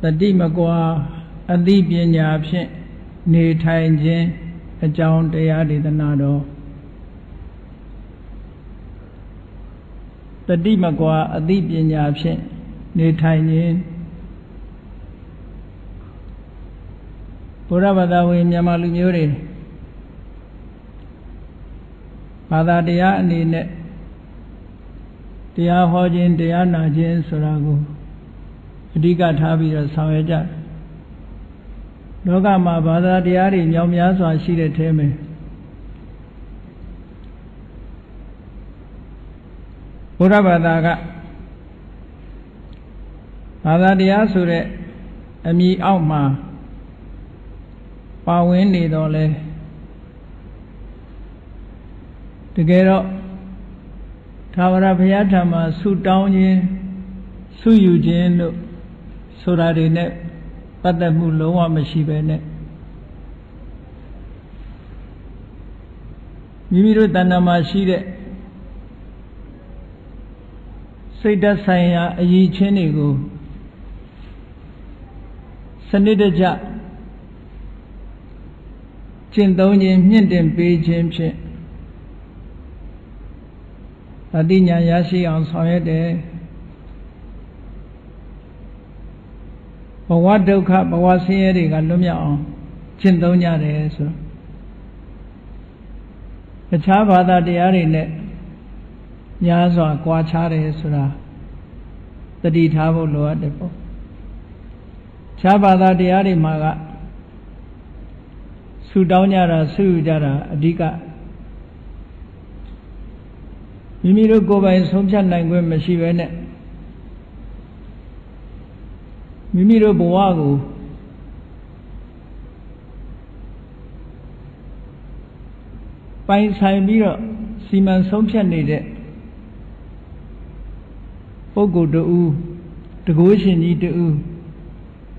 တတိမကွာအသိပညာဖြင့်နေထိုင်ခြင်းအကြောင်းတရားဒေသနာတော်တတိမကွာအသိပညာဖြင့်နေထိုင်ခြင်းဘုရားဘာသာဝင်မြန်မာလူမျိုးတွေဘာသာတရားအနေနဲ့တရားဟောခြင်းတရားနာခြင်းဆိုတာကိုအဓိကထားပြီးတော့ဆောင်ရွက်ကြတယ်လောကမှာဘာသာတရားတွေမြောက်များစွာရှိတဲ့ထဲမှာဘုရားဘာသာကဘာသာတရားဆိုတဲ့အမည်အောက်မှာပါဝင်နေတော့လဲတကယ်တော့သာဝရဘုရားထံမှာဆုတောင်းခြင်းဆုယူခြင်းတို့ဆိုတာတွေနဲ့ပတ်သက်မှုလုံးဝမရှိပဲနဲ့မိမိတို့တဏ္ဍာမှာရှိတဲ့စိတ်ဓာတ်ဆိုင်ရာအရည်ချင်းတွေကိုစနစ်တကျကျင့်သုံးခြင်းမြင့်တင်ပေးခြင်းဖြင့်အတိညာရရှိအောင်ဆောင်ရွက်တယ်ဘဝဒုက္ခဘဝဆင်းရဲတွေကလွတ်မြောက်အောင်ကျင့်သုံးကြတယ်ဆိုတော့အခြားဘာသာတရားတွေနဲ့ညာစွာကွာခြားတယ်ဆိုတာသတိထားဖို့လိုအပ်တယ်ပေါ့ခြားဘာသာတရားတွေမှာကဆုတောင်းကြတာဆုယူကြတာအဓိကမိမိတို့ကိုယ်ပိုင်ဆုံးဖြတ်နိုင်ခွင့်မရှိဘဲနဲ့မိမိတို့ဘဝကိုပိုင်ဆိုင်ပြီးတော့စီမံဆုံးဖြတ်နေတဲ့ပုဂ္ဂိုလ်တူတကိုးရှင်ကြီးတူ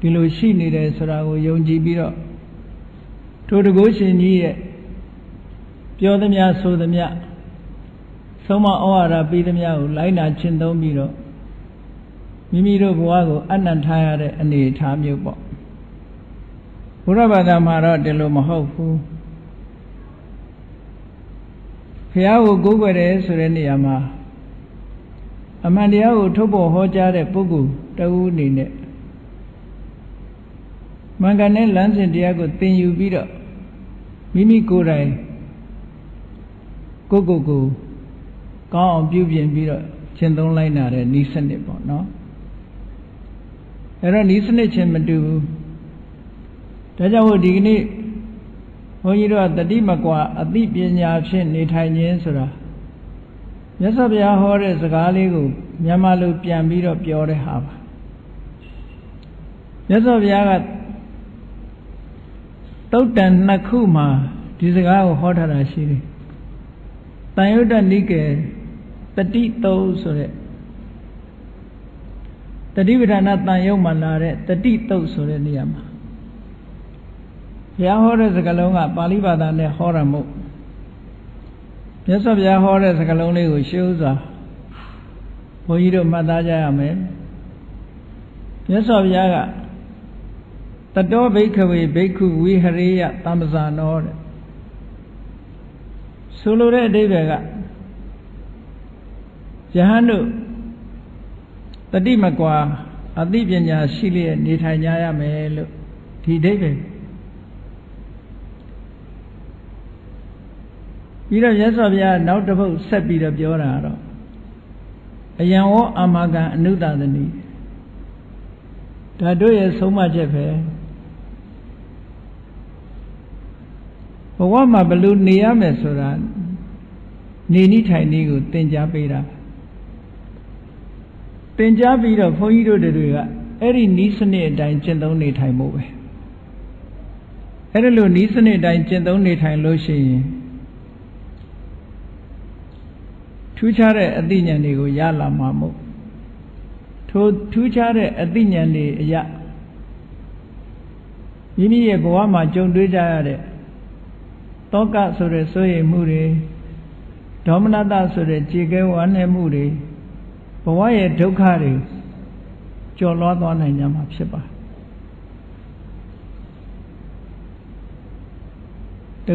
ဒီလိုရှိနေတယ်ဆိုတာကိုယုံကြည်ပြီးတော့ထိုတကိုးရှင်ကြီးရဲ့ပြောသမျှဆိုသမျှဆုံးမဩဝါဒပေးသမျှကိုလိုက်နာကျင့်သုံးပြီးတော့မိမိတို့ဘဝကိုအနံ့ထားရတဲ့အနေအထားမျိုးပေါ့ဘုရားဘာသာမှာတော့ဒီလိုမဟုတ်ဘူးဘုရားကိုကိုးကွယ်တယ်ဆိုတဲ့နေရာမှာအမှန်တရားကိုထုတ်ဖော်ဟောကြားတဲ့ပုဂ္ဂိုလ်တဦးအနေနဲ့မှန်ကန်တဲ့လမ်းစဉ်တရားကိုသင်ယူပြီးတော့မိမိကိုယ်တိုင်ကိုကောင်းအောင်ပြုပြင်ပြီးတော့ကျင့်သုံးလိုက်နာတဲ့ဤစနစ်ပေါ့နော်အဲ့တော့ဤစနစ်ချင်းမတူဘူးဒါကြောင့်မို့ဒီကနေ့ဘုန်းကြီးတို့ကတတိမကွာအသိပညာဖြင့်နေထိုင်ခြင်းဆိုတာမြတ်စွာဘုရားဟောတဲ့စကားလေးကိုမြန်မာလိုပြန်ပြီးတော့ပြောတဲ့ဟာပါမြတ်စွာဘုရားကသုတ်တန်နှစ်ခုမှာဒီစကားကိုဟောထားတာရှိတယ်တန်ယုတ္တနိကေတတိသုံးဆိုတဲ့တတိပဋ္ဌာန်တန်ယုတ်မှာလာတဲ့တတိသုတ်ဆိုတဲ့နေရာမှာဘုရားဟောတဲ့စကားလုံးကပါဠိဘာသာနဲ့ဟောတာမို့မြတ်စွာဘုရားဟောတဲ့စကားလုံးလေးကိုရှင်းဥစွာဘုန်းကြီးတို့မှတ်သားကြရမယ်မြတ်စွာဘုရားကတတောဘိက္ခဝေဘိက္ခုဝိဟရေယသမ္ပဇာနောတဲ့ဆိုလိုတဲ့အဓိပ္ပာယ်ကယဟန်တို့တတိမကွာအသိပညာရှိလျက်နေထိုင်ကြရမယ်လို့ဒီအဓိပ္ပာယ်ပြီးတော့မြတ်စွာဘုရားနောက်တစ်ပုဒ်ဆက်ပြီးတော့ပြောတာတော့အယံဝအာမကံအနုတသနိဒါတို့ရဲ့ဆုံးမချက်ပဲဘဝမှာဘယ်လိုနေရမယ်ဆိုတာနေနည်းထိုင်နည်းကိုသင်ကြားပေးတာသင်ကြားပြီးတော့ဘုန်းကြီးတို့တွေကအဲ့ဒီနည်းစနစ်အတိုင်းကျင့်သုံးနေထိုင်ဖို့ပဲအဲ့ဒါလိုနည်းစနစ်အတိုင်းကျင့်သုံးနေထိုင်လို့ရှိရင်ထူးခြားတဲ့အသိဉာဏ်တွေကိုရလာမှာမို့ထိုထူးခြားတဲ့အသိဉာဏ်တွေအရမိမိရဲ့ဘဝမှာကြုံတွေ့ကြရတဲ့တောကဆိုတဲ့စိုးရိမ်မှုတွေဒေါမနတဆိုတဲ့ကြေကဲဝမ်းနည်းမှုတွေဘဝရဲ့ဒုက္ခတွေကျော်လွှားသွားနိုင်ကြမှာဖြစ်ပါ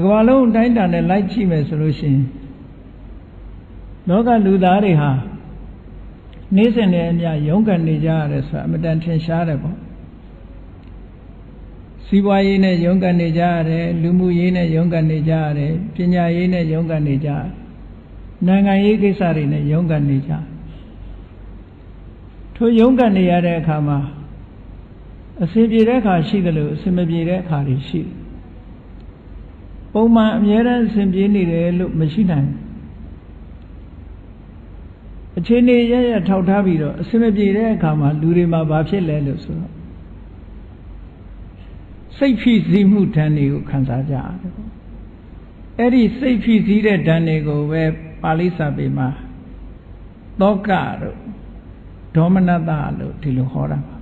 ကဘာလုံးတိုင်းတာနဲ့လိုက်ကြည့်မယ်ဆိုလို့ရှိရင်လောကလူသားတွေဟာနေ့စဉ်နဲ့အမျှရုန်းကန်နေကြရတယ်ဆိုတာအမတန်ထင်ရှားတယ်ပေါ့စီးပွားရေးနဲ့ရုန်းကန်နေကြရတယ်လူမှုရေးနဲ့ရုန်းကန်နေကြရတယ်ပညာရေးနဲ့ရုန်းကန်နေကြရတယ်နိုင်ငံရေးကိစ္စတွေနဲ့ရုန်းကန်နေကြထိုရုန်းကန်နေရတဲ့အခါမှာအစဉ်ပြေတဲ့အခါရှိတယ်လို့အစဉ်မပြေတဲ့အခါတွေရှိတယ်ပုံမှန်အမြဲတမ်းအစဉ်ပြေနေတယ်လို့မရှိနိုင်အခြေအနေရရထောက်ထားပြီးတော့အစဉ်မပြေတဲ့အခါမှာလူတွေမှာဘာဖြစ်လဲလို့ဆိုတော့စိတ်ဖိစီးမှုဓာတ်တွေကိုခံစားကြရတယ်ပေါ့အဲ့ဒီစိတ်ဖိစီးတဲ့ဓာတ်တွေကိုပဲပါဠိစာပေမှာသောကတို့ဒေါမနတလို့ဒီလိုဟောတာပါ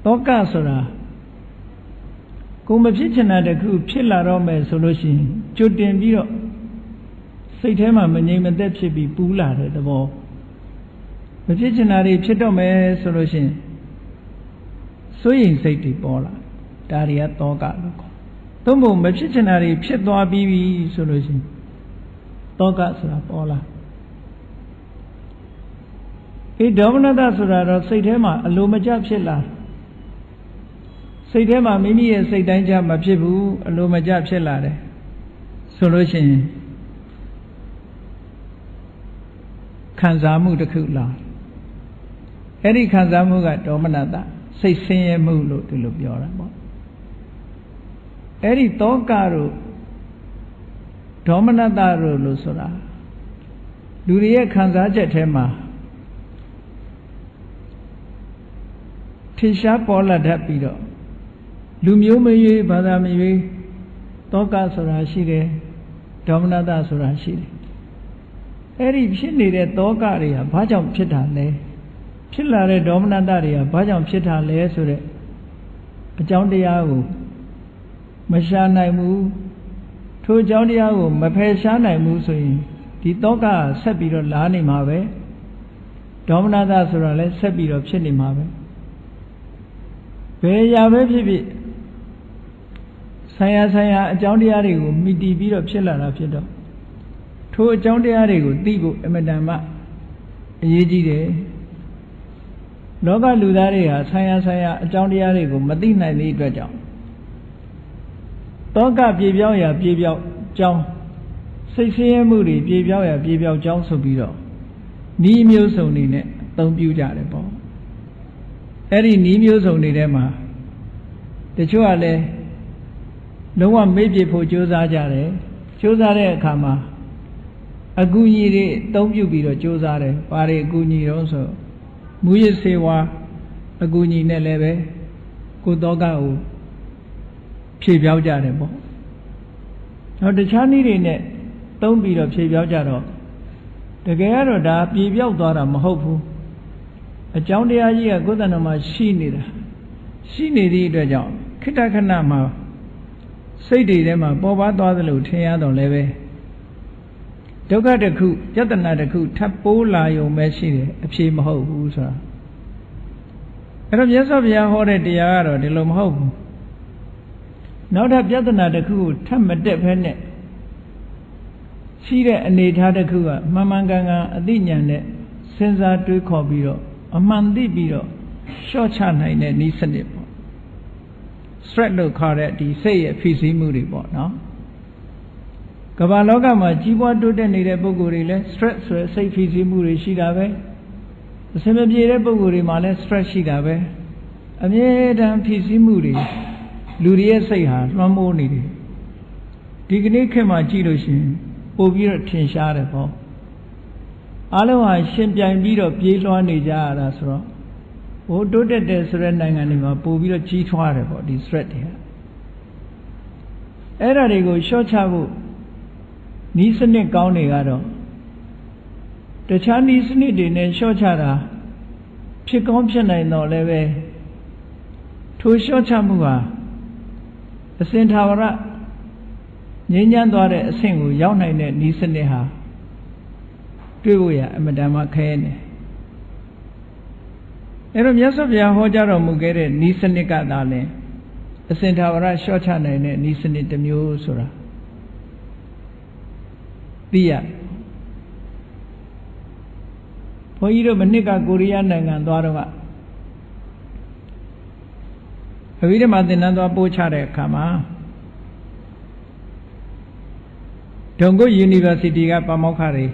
သောကဆိုတာကိုမဖြစ်ချင်တာတခုဖြစ်လာတော့မယ်ဆိုလို့ရှိရင်ကြိုတင်ပြီးတော့စိတ်ထဲမှာမငြိမ်မသက်ဖြစ်ပြီးပူးလာတဲ့သဘောမဖြစ်ချင်တာတွေဖြစ်တော့မယ်ဆိုလို့ရှိရင်စိုးရိမ်စိတ်တွေပေါ်လာဒါတွေကသောကလို့ခေါ်သို့မဟုတ်မဖြစ်ချင်တာတွေဖြစ်သွားပြီးပြီဆိုလို့ရှိရင်သောကဆိုတာပေါ်လာဒေါမနတဆိုတာတော့စိတ်ထဲမှာအလိုမကျဖြစ်လာစိတ်ထဲမှာမိမိရဲ့စိတ်တိုင်းကြမဖြစ်ဘူးအလိုမကျဖြစ်လာတယ်ဆိုလို့ရှိရင်ခံစားမှုတစ်ခုလာအဲ့ဒီခံစားမှုကဒေါမနတစိတ်ဆင်းရဲမှုလို့ဒီလိုပြောတာပေါ့အဲ့ဒီတောကတို့ဒေါမနတတို့လို့ဆိုတာလူတွေရဲ့ခံစားချက်ထဲမှာထင်ရှားပေါ်လာတတ်ပြီးတော့လူမျိုးမရွေးဘာသာမရွေးတောကဆိုတာရှိတယ်ဒေါမနတဆိုတာရှိတယ်အဲ့ဒီဖြစ်နေတဲ့တောကတွေကဘာကြောင့်ဖြစ်တာလဲဖြစ်လာတဲ့ဒေါမနတတွေကဘာကြောင့်ဖြစ်တာလဲဆိုတဲ့အကြောင်းတရားကိုမရှာနိုင်ဘူးထိုအကြောင်းတရားကိုမဖယ်ရှားနိုင်ဘူးဆိုရင်ဒီတောကဆက်ပြီးတော့လာနေမှာပဲဒေါမနတဆိုတာလည်းဆက်ပြီးတော့ဖြစ်နေမှာပဲဘယ်ရာပဲဖြစ်ဖြစ်ဆိုင်ရာအကြောင်းတရားတွေကိုမိတီးပြီးတော့ဖြစ်လာတာဖြစ်တော့ထိုအကြောင်းတရားတွေကိုသိဖို့အမတန်မှအရေးကြီးတယ်လောကလူသားတွေဟာဆိုင်ရာအကြောင်းတရားတွေကိုမသိနိုင်တဲ့အတွက်ကြောင့်တောကပြေပြောင်းရာပြေပြောင်းကြောင်းစိတ်ဆင်းရဲမှုတွေပြေပြောင်းရာပြေပြောင်းကြောင်းဆိုပြီးတော့ဤမျိုးစုံတွေနဲ့အသုံးပြုကြတယ်ပေါ့အဲ့ဒီဤမျိုးစုံတွေထဲမှာတချို့ကလည်းလုံးဝမေ့ပြဖို့ကြိုးစားကြတယ်ကြိုးစားတဲ့အခါမှာအကူအညီတွေအသုံးပြုပြီးတော့ကြိုးစားတယ်ဘာတွေအကူအညီတော့ဆိုမူရစ်စေဝါအကူအညီနဲ့လည်းပဲကိုယ်တောကကိုဖြည့်ပြောင်းကြတယ်ပေါ့နောက်တခြားနည်းတွေနဲ့သုံးပြီးတော့ဖြည့်ပြောင်းကြတော့တကယ်ကတော့ဒါပြေပြောက်သွားတာမဟုတ်ဘူးအကြောင်းတရားကြီးကကိုယ်တဏ္ဍာမှာရှိနေတာရှိနေသည့်အတွက်ကြောင့်ခိတ္တခဏမှာစိတ်တွေထဲမှာပေါ်ပါသွားသလိုထင်ရတော့လည်းပဲဒုက္ခတစ်ခုယတနာတစ်ခုထပ်ပိုးလာရုံပဲရှိတယ်အဖြေမဟုတ်ဘူးဆိုတာအဲ့တော့မြတ်စွာဘုရားဟောတဲ့တရားကတော့ဒီလိုမဟုတ်ဘူးနောက်ထပ်ယတနာတစ်ခုကိုထပ်မတက်ဖဲနဲ့ရှိတဲ့အနေထားတစ်ခုကမှန်မှန်ကန်ကန်အသိဉာဏ်နဲ့စဉ်းစားတွေးခေါ်ပြီးတော့အမှန်သိပြီးတော့လျှော့ချနိုင်တဲ့နည်းစနစ်ပေါ့ stress လို့ခေါ်တဲ့ဒီစိတ်ရဲ့ဖိစီးမှုတွေပေါ့နော်ကမ္ဘာလောကမှာကြီးပွားတိုးတက်နေတဲ့ပုဂ္ဂိုလ်တွေလည်း stress ဆိုတဲ့စိတ်ဖိစီးမှုတွေရှိတာပဲအစမပြေတဲ့ပုဂ္ဂိုလ်တွေမှာလည်း stress ရှိတာပဲအမြဲတမ်းဖိစီးမှုတွေလူတွေရဲ့စိတ်ဟာလွှမ်းမိုးနေတယ်ဒီကနေ့ခေတ်မှာကြည့်လို့ရှိရင်ပို့ပြီးတော့ထင်ရှားတယ်ပေါ့အားလုံးဟာရှင်ပြိုင်ပြီးတော့ပြေးလွှားနေကြရတာဆိုတော့ဟိုတိုးတက်တယ်ဆိုတဲ့နိုင်ငံတွေမှာပို့ပြီးတော့ကြီးထွားတယ်ပေါ့ဒီ stress တွေကအဲ့ဒါတွေကိုရှော့ချဖို့နီးစနစ်ကောင်းတွေကတော့တခြားနီးစနစ်တွေနဲ့ရှော့ချတာဖြစ်ကောင်းဖြစ်နိုင်တော့လည်းပဲထိုရှော့ချမှုဟာအစဉ်သာဝရငြိမ်းချမ်းသွားတဲ့အဆင့်ကိုရောက်နိုင်တဲ့နီးစနစ်ဟာတွေ့ဖို့ရအမတန်မှခဲနေအဲ့တော့မြတ်စွာဘုရားဟောကြားတော်မူခဲ့တဲ့နီးစနစ်ကသာလဲအ အစင်ထာဝရလျှော့ချနိုင်တဲ့ဤစနစ်တစ်မျိုးဆိုတာသိရဘုန်းကြီးတို့မနှစ်ကကိုရီးယားနိုင်ငံသွားတော့ကအဘိဓမ္မာသင်တန်းသွားပို့ချတဲ့အခါမှာဒုံကုတ် University ကပါမောက္ခတွေ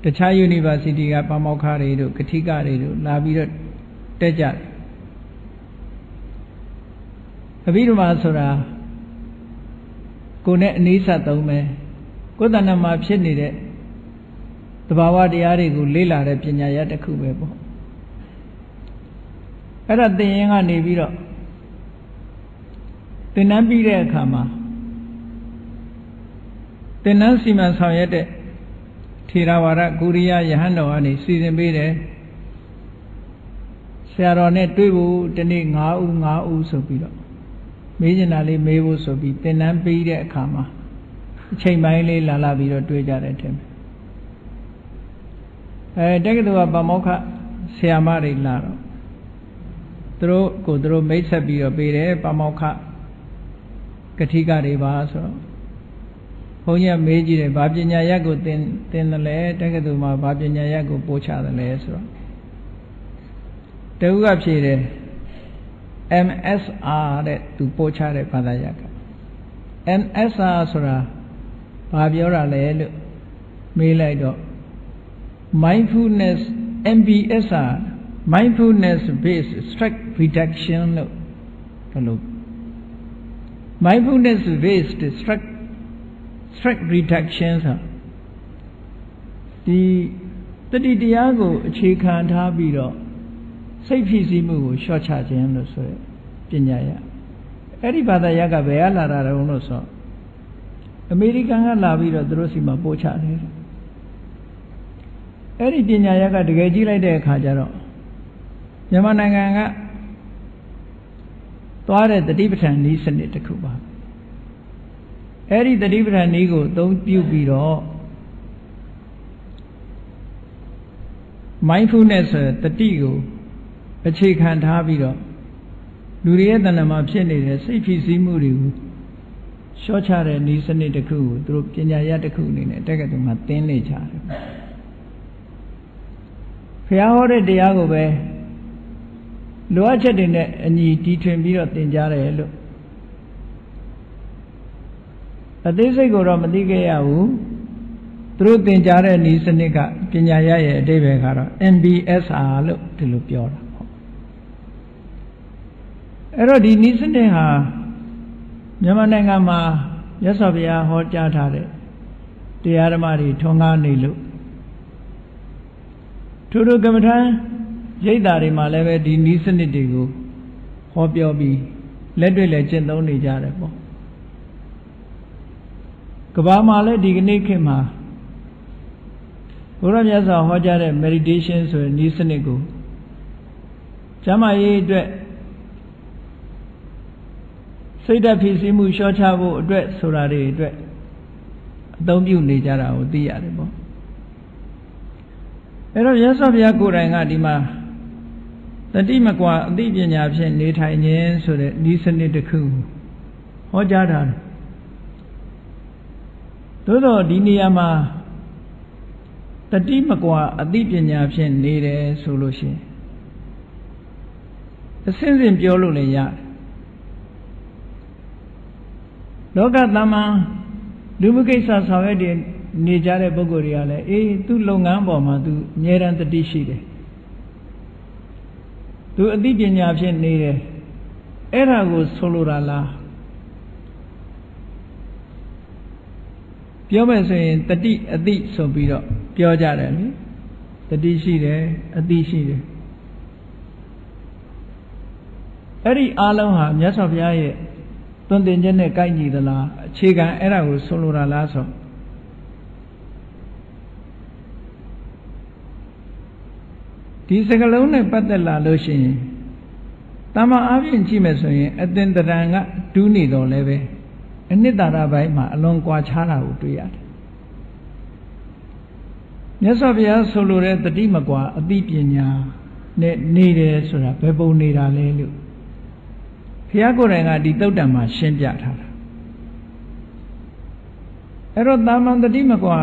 တခြား University ကပါမောက္ခတွေတို့ကထိကတွေတို့လာပြီးတော့တက်ကြတယ်အဘိဓမ္မာဆိုတာကိုယ်နဲ့အနည်းဆက်သုံးပဲကိုယ်တဏ္ဍာမှာဖြစ်နေတဲ့သဘာဝတရားတွေကိုလေ့လာတဲ့ပညာရပ်တစ်ခုပဲပေါ့အဲ့ဒါသင်ရင်ကနေပြီးတော့သင်တန်းပြီးတဲ့အခါမှာသင်တန်းစီမံဆောင်ရွက်တဲ့ထေရဝါဒကိုရီးယားယဟန်တော်ကနေစီစဉ်ပေးတယ်ဆရာတော်နဲ့တွေ့ဖို့ဒီနေ့9ဦးဆိုပြီးတော့မေးချင်တာလေးမေးဖို့ဆိုပြီးသင်တန်းပြီးတဲ့အခါမှာအချိန်ပိုင်းလေးလာပြီးတော့တွေ့ကြတယ်ထင်တယ်တက္ကသိုလ်ကပါမောက္ခဆရာမတွေလာတော့သူတို့မိတ်ဆက်ပြီးတော့ပေးတယ်ပါမောက္ခကထိကတွေပါဆိုတော့ဘုန်းကြီးကမေးကြည့်တယ်ဘာပညာရပ်ကိုသင်တယ်လဲတက္ကသိုလ်မှာဘာပညာရပ်ကိုပို့ချတယ်လဲဆိုတော့တဦးကဖြေတယ် MSR တဲ့သူပို့ချတဲ့ဘာသာရပ်က MSR ဆိုတာဘာပြောတာလဲလို့မေးလိုက်တော့ mindfulness MBSR mindfulness based stress reduction လို့ဘယ်လို mindfulness based stress reduction ဆိုဒီတတိတရားကိုအခြေခံထားပြီးတော့စိတ်ဖြစ်စည်းမှုကိုလျှော့ချခြင်းလို့ဆိုရပညာရအဲ့ဒီဘာသာရပ်ကဘယ်ကလာတာတုံးလို့ဆိုအမေရိကန်ကလာပြီးတော့သူတို့စီမှာပို့ချတယ်အဲ့ဒီပညာရပ်ကတကယ်ကြည့်လိုက်တဲ့အခါကျတော့မြန်မာနိုင်ငံကသွားတဲ့တတိပဋ္ဌာန်နည်းစနစ်တစ်ခုပါအဲ့ဒီတတိပဋ္ဌာန်နည်းကိုအသုံးပြုပြီးတော့ mindfulness ဆိုတတိကိုအခြေခံထားပြီးတော့လူတွေရဲ့တဏ္ဍာမှာဖြစ်နေတဲ့စိတ်ဖြစ်စည်းမှုတွေကိုလျှော့ချတဲ့နည်းစနစ်တစ်ခုကိုသူတို့ပညာရပ်တစ်ခုအနေနဲ့တက္ကသိုလ်မှာသင်နေကြတယ်ဘုရားဟောတဲ့တရားကိုပဲလိုအပ်ချက်တွေနဲ့အညီတီထွင်ပြီးတော့သင်ကြားတယ်လို့အသေးစိတ်ကိုတော့မသိခဲ့ရဘူးသူတို့သင်ကြားတဲ့နည်းစနစ်ကပညာရပ်ရဲ့အဓိပ္ပာယ်ကတော့ MBSR လို့ဒီလိုပြောတာပေါ့အဲ့တော့ဒီနည်းစနစ်ဟာမြန်မာနိုင်ငံမှာမြတ်စွာဘုရားဟောကြားထားတဲ့တရားဓမ္မတွေထွန်းကားနေလို့ထို့ကမ္မထံရိပ်သာတွေမှာလည်းပဲဒီနည်းစနစ်တွေကိုဟောပြောပြီးလက်တွေ့လည်းကျင့်သုံးနေကြတယ်ပေါ့ကမ္ဘာမှာလည်းဒီကနေ့ခေတ်မှာဘုရားမြတ်စွာဟောကြားတဲ့ meditation ဆိုတဲ့နည်းစနစ်ကိုကျမ်းမာရေးအတွက်စိတ်ဓာတ်ဖြစ်စီမှုလျှော့ချဖို့အတွက်ဆိုတာတွေအတွက်အသုံးပြုနေကြတာကိုသိရတယ်ပေါ့အဲ့တော့မြတ်စွာဘုရားကိုယ်တိုင်ကဒီမှာတတိမကွာအသိပညာဖြင့်နေထိုင်ခြင်းဆိုတဲ့နည်းစနစ်တစ်ခုဟောကြားထားတယ်သို့တော့ဒီနေရာမှာတတိမကွာအသိပညာဖြင့်နေတယ်ဆိုလို့ရှိရင်အစင်းစင်ပြောလို့လည်းရတယ်လောကသမ္မာလူမှုကိစ္စဆောင်ရွက်နေကြတဲ့ပုဂ္ဂိုလ်တွေကလည်းသူ့လုပ်ငန်းပေါ်မှာသူအမြဲတမ်းတတိရှိတယ်သူအသိပညာဖြင့်နေတယ်အဲ့ဒါကိုဆိုလိုတာလားပြောမယ်ဆိုရင်တတိအသိဆိုပြီးတော့ပြောကြတယ်လေတတိရှိတယ်အသိရှိတယ်အဲ့ဒီအားလုံးဟာမြတ်စွာဘုရားရဲ့သွန်သင်ခြင်းနဲ့ကိုက်ညီသလားအခြေခံအဲ့ဒါကိုဆိုလိုတာလားဆိုဒီစကားလုံးနဲ့ပတ်သက်လာလို့ရှိရင်တမ္မာအားဖြင့်ကြည့်မယ်ဆိုရင်အသင်္တရံကဒူးနေတော့လည်းပဲအနှစ်သာရပိုင်းမှာအလွန်ကွာခြားတာကိုတွေ့ရတယ်မြတ်စွာဘုရားဆိုလိုတဲ့တတိမကွာအသိပညာနဲ့နေတယ်ဆိုတာဘယ်ပုံနေတာလဲလို့ ရားကိုယ်တိုင်ကဒီသုတ်တံမှာရှင်းပြထားတာအဲ့တော့တာမန်တတိမကွာ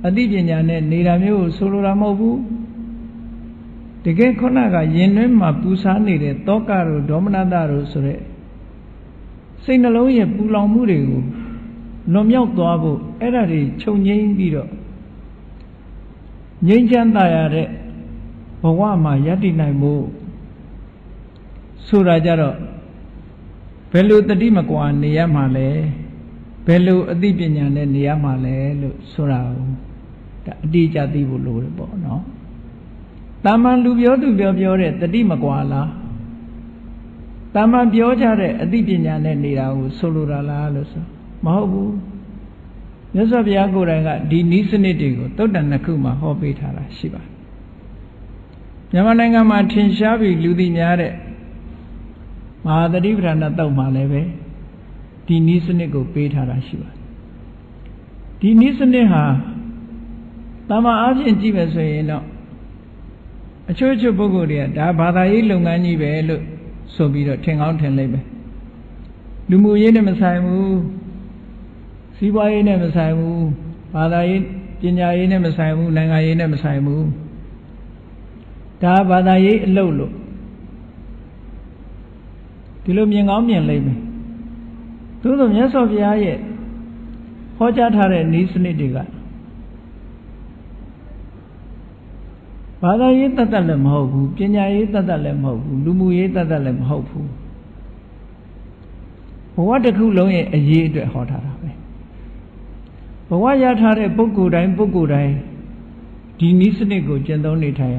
အသိပညာနဲ့နေတာမျိုးကိုဆိုလိုတာမဟုတ်ဘူးတကယ်ခုနကယင်တွင်းမှာပူစားနေတဲ့တောကတို့ဒေါမနတတို့ဆိုတဲ့စိတ်နှလုံးရဲ့ပူလောင်မှုတွေကိုလွန်မြောက်သွားဖို့အဲ့ဒါတွေချုပ်ငြိမ်းပြီးတော့ငြိမ်းချမ်းသာရတဲ့ဘဝမှာယက်တည်နိုင်ဖို့ဆိုတာကြတော့ဘယ်လိုတတိမကွာနေရမှာလဲဘယ်လိုအသိပညာနဲ့နေရမှာလဲလို့ဆိုတာကိုဒါအတိအကျသိဖို့လိုတယ်ပေါ့နော်တာမန်လူပြောသူပြောတဲ့တတိမကွာလားတာမန်ပြောကြတဲ့အသိပညာနဲ့နေတာကိုဆိုလိုတာလားလို့ဆိုမဟုတ်ဘူးမြတ်စွာဘုရားကိုယ်တိုင်ကဒီနည်းစနစ်တွေကိုသုတ်တန်နှစ်ခုမှာဟောပေးထားတာရှိပါတယ်မြန်မာနိုင်ငံမှာထင်ရှားပြီးလူသိများတဲ့မဟာသတိပဋ္ဌာန်သုတ်မှာလည်းပဲဒီနည်းစနစ်ကိုပေးထားတာရှိပါတယ်ဒီနည်းစနစ်ဟာတမန်အားဖြင့်ကြည့်မယ်ဆိုရင်တော့အချို့ပုဂ္ဂိုလ်တွေကဒါဘာသာရေးလုပ်ငန်းကြီးပဲလို့ဆိုပြီးတော့ထင်ကောင်းထင်လိုက်ပဲလူမှုရေးနဲ့မဆိုင်ဘူးစီးပွားရေးနဲ့မဆိုင်ဘူးဘာသာရေးပညာရေးနဲ့မဆိုင်ဘူးနိုင်ငံရေးနဲ့မဆိုင်ဘူးဒါဘာသာရေးအလုပ်လို့ဒီလိုမြင်ကောင်းမြင်လိုက်မယ်သို့သောမြတ်စွာဘုရားရဲ့ဟောကြားထားတဲ့နည်းစနစ်တွေကဘာသာရေးတတ်လည်းမဟုတ်ဘူးပညာရေးတတ်လည်းမဟုတ်ဘူးလူမှုရေးတတ်လည်းမဟုတ်ဘူးဘဝတစ်ခုလုံးရဲ့အရေးအတွက်ဟောထားတာပဲဘဝရထားတဲ့ပုဂ္ဂိုလ်တိုင်းဒီနည်းစနစ်ကိုကျင့်သုံးနေထိုင်ရ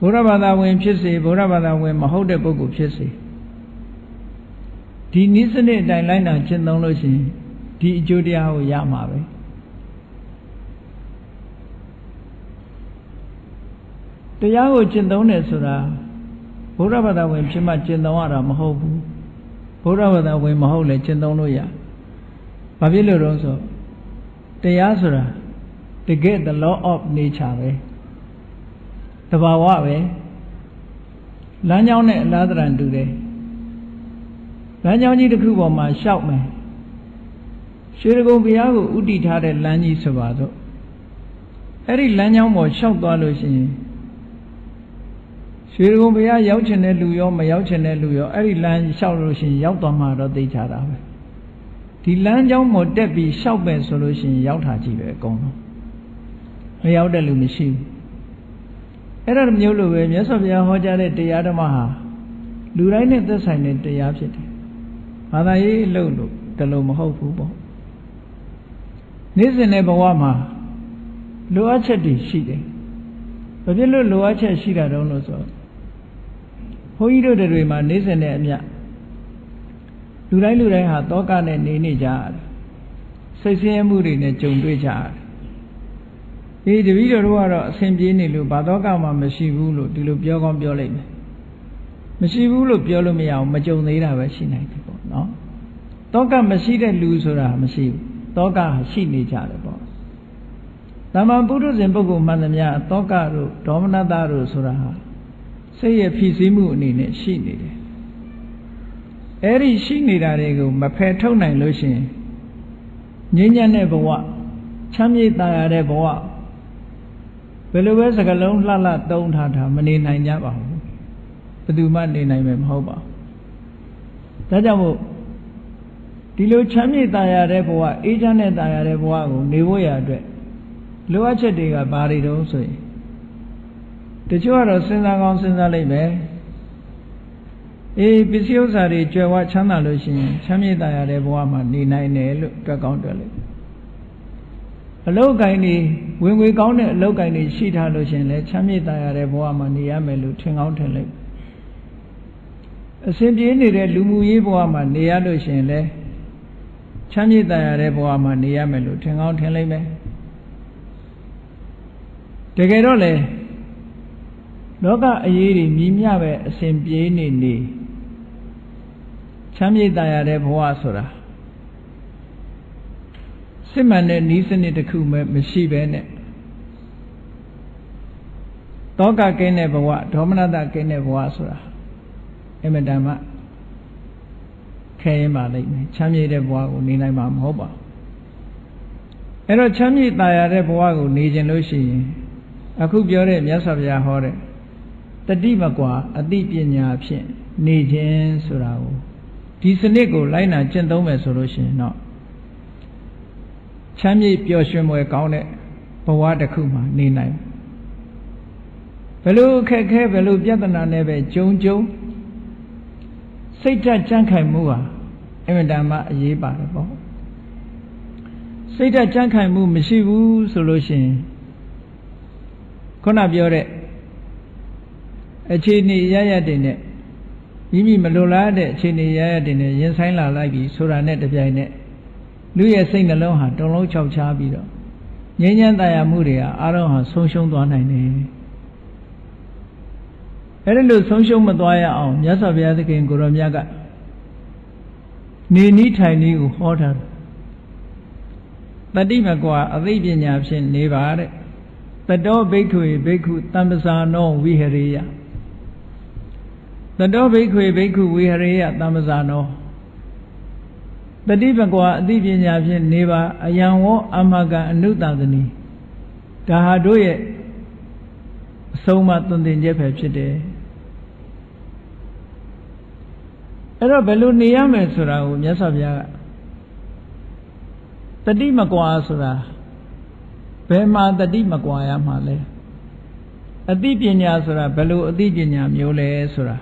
ဘုရားဘာသာဝင်ဖြစ်စေဘုရားဘာသာဝင်မဟုတ်တဲ့ပုဂ္ဂိုလ်ဖြစ်စေဒီနည်းစနစ်အတိုင်းလိုက်နာကျင့်သုံးလို့ရှိရင်ဒီအကျိုးတရားကိုရမှာပဲတရားကိုကျင့်သုံးတယ်ဆိုတာဘုရားဘာသာဝင်ဖြစ်မှကျင့်သုံးရတာမဟုတ်ဘူးဘုရားဘာသာဝင်မဟုတ်လည်းကျင့်သုံးလို့ရဘာဖြစ်လို့လဲဆိုတရားဆိုတာတကယ် the law of nature ပဲတဘာဝပဲလမ်းကြောင်းနဲ့အလားတရံတူတယ်လမ်းကြောင်းကြီးတစ်ခုပေါ်မှာရှောက်မယ်ရွှေဒဂုံဘုရားကိုဥတည်ထားတဲ့လမ်းကြီးဆိုပါတော့အဲ့ဒီလမ်းကြောင်းပေါ်ရှောက်သွားလို့ရှိရင်ရွှေဒဂုံဘုရားရောက်ချင်တဲ့လူရောမရောက်ချင်တဲ့လူရောအဲ့ဒီလမ်းလျှောက်လို့ရှိရင်ရောက်သွားမှာတော့သိချတာပဲဒီလမ်းကြောင်းပေါ်တက်ပြီးလျှောက်ပဲဆိုလို့ရှိရင်ရောက်တာကြည့်ပဲအကုန်လုံးမရောက်တဲ့လူမရှိဘူးအဲ့ဒါမျိုးလိုပဲမြတ်စွာဘုရားဟောကြားတဲ့တရားဓမ္မဟာလူတိုင်းနဲ့သက်ဆိုင်တဲ့တရားဖြစ်တယ်ဘာသာရေးအလုပ်လို့တလုံးမဟုတ်ဘူးပေါ့နေ့စဉ်တဲ့ဘဝမှာလိုအပ်ချက်တွေရှိတယ်ဘာဖြစ်လို့လိုအပ်ချက်ရှိတာတုံးလို့ဆိုဘုန်းကြီးတို့တွေမှာနေ့စဉ်တဲ့အမြလူတိုင်းဟာတောကနဲ့နေကြရတယ်စိတ်ဆင်းရဲမှုတွေနဲ့ကြုံတွေ့ကြရတယ်တပည့်တော်တို့ကတော့အစဉ်ပြေးနေလို့ဘာတောကမှမရှိဘူးလို့ဒီလိုပြောကောင်းပြောလိုက်မယ်မရှိဘူးလို့ပြောလို့မရအောင်မကြုံသေးတာပဲရှိနိုင်တယ်ပေါ့နော်တောကမရှိတဲ့လူဆိုတာမရှိဘူးတောကရှိနေကြတယ်ပေါ့သမ္မာပုထုဇဉ်ပုဂ္ဂိုလ်မှန်သမျှတောကတို့ဒေါမနတတို့ဆိုတာဟာစိတ်ရဲ့ဖြစ်စည်းမှုအနေနဲ့ရှိနေတယ်အဲ့ဒီရှိနေတာတွေကိုမဖယ်ထုတ်နိုင်လို့ရှိရင်ငြိမ်းချမ်းတဲ့ဘဝချမ်းမြေ့သာရတဲ့ဘဝဘယ်လိုပဲစကလုံးလှလှတုံးထားတာမနေနိုင်ကြပါဘူးဘယ်သူမှနေနိုင်မယ်မဟုတ်ပါဘူးဒါကြောင့်မို့ဒီလိုချမ်းမြေ့သာရတဲ့ဘဝအေးချမ်းတဲ့သာရတဲ့ဘဝကိုနေဖို့ရအတွက်လိုအပ်ချက်တွေကဘာတွေတုံးဆိုရင်တချို့ကတော့စဉ်းစားကောင်းစဉ်းစားလိုက်မယ်ပစ္စည်းဥစ္စာတွေကြွယ်ဝချမ်းသာလို့ရှိရင်ချမ်းမြေ့သာရတဲ့ဘဝမှာနေနိုင်တယ်လို့တွက်ကောင်းတွက်လိုက်အလောက်ကိုင်းနေဝင်ငွေကောင်းတဲ့အလောက်ကိုင်းနေရှိထားလို့ရှိရင်လည်းချမ်းမြေ့သာရတဲ့ဘဝမှာနေရမယ်လို့ထင်ကောင်းထင်လိုက်အစဉ်ပြေးနေတဲ့လူမှုရေးဘဝမှာနေရလို့ရှိရင်လည်းချမ်းမြေ့သာရတဲ့ဘဝမှာနေရမယ်လို့ထင်ကောင်းထင်လိုက်မယ်တကယ်တော့လေလောကအရေးတွေမြည်မြပဲအစဉ်ပြေးနေချမ်းမြေ့သာရတဲ့ဘဝဆိုတာစစ်မှန်တဲ့နည်းစနစ်တစ်ခုမှမရှိပဲနဲ့ တောကကိန်းတဲ့ဘဝဒေါမနတကိန်းတဲ့ဘဝဆိုတာအမတန်မှခဲရင်ပါလိမ့်မယ်ချမ်းမြေ့တဲ့ဘဝကိုနေနိုင်မှာမဟုတ်ပါဘူးအဲ့တော့ချမ်းမြေ့တာယာတဲ့ဘဝကိုနေခြင်းလို့ရှိရင်အခုပြောတဲ့မြတ်စွာဘုရားဟောတဲ့တတိမကွာအသိပညာဖြင့်နေခြင်းဆိုတာကိုဒီစနစ်ကိုလိုက်နာကျင့်သုံးမယ်ဆိုလို့ရှိရင်တော့ချမ်းမြေ့ပျော်ရွှင်ဖွယ်ကောင်းတဲ့ဘဝတစ်ခုမှာနေနိုင်ဘယ်လိုအခက်ခဲဘယ်လိုပြဿနာနဲ့ပဲကြုံစိတ်ဓာတ်ကြံ့ခိုင်မှုဟာအမြဲတမ်းအရေးပါတယ်ပေါ့စိတ်ဓာတ်ကြံ့ခိုင်မှုမရှိဘူးဆိုလို့ရှိရင်ခုနပြောတဲ့အခြေအနေရရတဲ့နဲ့မိမိမလိုလားတဲ့အခြေအနေရရတဲ့နဲ့ရင်ဆိုင်လာလိုက်ပြီဆိုတာနဲ့တပြိုင်နက်လူရဲ့စိတ်နှလုံးဟာတုံလုံးခြောက်ခြားပြီးတော့ငြိမ်းချမ်းသာယာမှုတွေဟာအားလုံးဟာဆုံးရှုံးသွားနိုင်တယ်အဲ့ဒါလို့ဆုံးရှုံးမသွားရအောင်မြတ်စွာဘုရားသခင်ကိုရောမြတ်ကနေနီးထိုင်နီးကိုဟောထားတယ်တတိမကွာအသိပညာဖြင့်နေပါတဲ့တတောဘိက္ခွေဘိက္ခုတမ္ပဇာနောဝိဟရေယတတောဘိက္ခွေဘိက္ခုဝိဟရေယတမ္ပဇာနောတတိမကွာအသိပညာဖြင့်နေပါအယံဝောအမကံအနုတသနီဒါဟာတို့ရဲ့အဆုံးအမသွန်သင်ချက်ပဲဖြစ်တယ်အဲ့တော့ဘယ်လိုနေရမယ်ဆိုတာကိုမြတ်စွာဘုရားကတတိမကွာဆိုတာဘယ်မှာတတိမကွာရမှာလဲအသိပညာဆိုတာဘယ်လိုအသိပညာမျိုးလဲဆိုတာ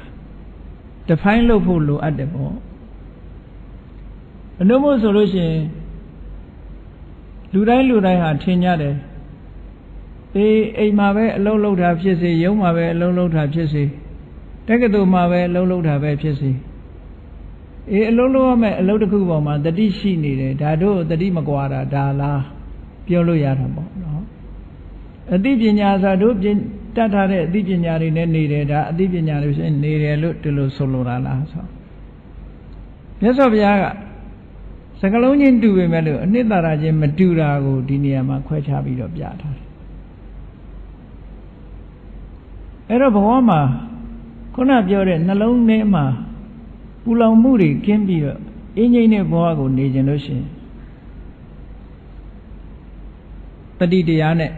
define လုပ်ဖို့လိုအပ်တယ်ပေါ့အနုမို့ဆိုလို့ရှိရင်လူတိုင်းဟာထင်ကြတယ်အိမ်မှာပဲအလုံးလုံးတာဖြစ်စေရုံးမှာပဲအလုံးလုံးတာဖြစ်စေတက္ကသိုလ်မှာပဲအလုံးလုံးတာပဲဖြစ်စေအလုံးလုံးရမယ်အလုံးတစ်ခုပေါ်မှာတတိရှိနေတယ်ဒါတို့တတိမကွာတာဒါလားပြောလို့ရတာပေါ့နော်အသိပညာဆိုတို့တတ်ထားတဲ့အသိပညာတွေနဲ့နေတယ်ဒါအသိပညာတွေရှင်နေတယ်လို့ဒီလိုဆိုလိုတာလားဆိုမြတ်စွာဘုရားကစကလုံးချင်းတူပေမဲ့လို့အနှစ်သာရချင်းမတူတာကိုဒီနေရာမှာခွဲခြားပြီးတော့ပြထားတယ်အဲ့တော့ဘဝမှာခုနပြောတဲ့နှလုံးထဲမှာပူလောင်မှုတွေကင်းပြီးတော့အင်းငိမ့်တဲ့ဘဝကိုနေကြလို့ရှိရင်တတိတရားနဲ့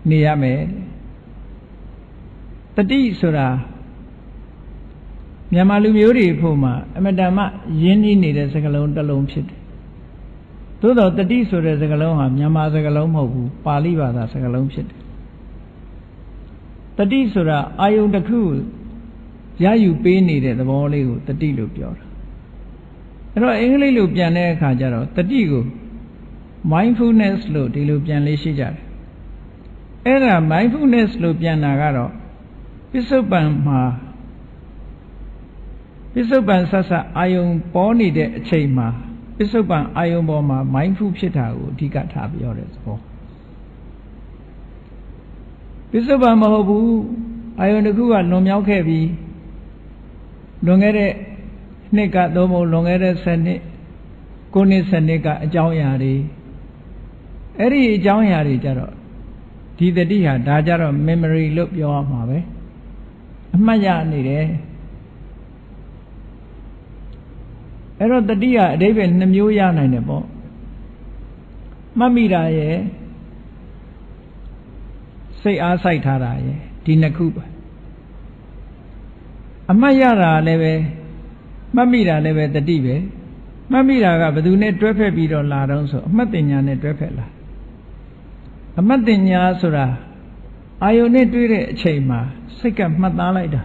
နေရမယ်တတိဆိုတာမြန်မာလူမျိုးတွေဖို့မှာအမတန်မှရင်းနှီးနေတဲ့စကားလုံးတစ်လုံးဖြစ်တယ်သို့တော့တတိဆိုတဲ့စကားလုံးဟာမြန်မာစကားလုံးမဟုတ်ဘူးပါဠိဘာသာစကားလုံးဖြစ်တယ်တတိဆိုတာအာယုန်တစ်ခုရယူပေးနေတဲ့သဘောလေးကိုတတိလို့ပြောတာအဲ့တော့အင်္ဂလိပ်လိုပြန်တဲ့အခါကျတော့တတိကို mindfulness လို့ဒီလိုပြန်လေးရှိကြတယ်အဲ့ဒါ mindfulness လို့ပြန်တာကတော့ပစ္စုပန်မှာပစ္စုပန်ဆက်ဆက်အာယုံပေါ်နေတဲ့အချိန်မှာပစ္စုပန်အာယုံပေါ်မှာ mindful ဖြစ်တာကိုအဓိကထားပြောတဲ့သဘောပစ္စုပန်မဟုတ်ဘူးအာယုံတစ်ခုကလွန်မြောက်ခဲ့ပြီလွန်ခဲ့တဲ့နှစ်ကသို့မဟုတ်လွန်ခဲ့တဲ့10နှစ်9နှစ်10နှစ်ကအကြောင်းအရာတွေအဲ့ဒီအကြောင်းအရာတွေကြတော့ဒီတတိဟာဒါကြတော့ memory လို့ပြောရမှာပဲအမှတ်ရနေတယ်အဲ့တော့တတိယအဓိပ္ပာယ်2မျိုးရနိုင်တယ်ပေါ့မှတ်မိတာရဲ့စိတ်အားစိုက်ထားတာရဲ့ဒီနှစ်ခုပဲအမှတ်ရတာလည်းပဲမှတ်မိတာလည်းပဲတတိပဲမှတ်မိတာကဘယ်သူနဲ့တွဲဖက်ပြီးတော့လာတော့ဆိုအမှတ်တင်ညာနဲ့တွဲဖက်လာအမှတ်တင်ညာဆိုတာအာယုန်နဲ့တွေ့တဲ့အချိန်မှာစိတ်ကမှတ်သားလိုက်တာ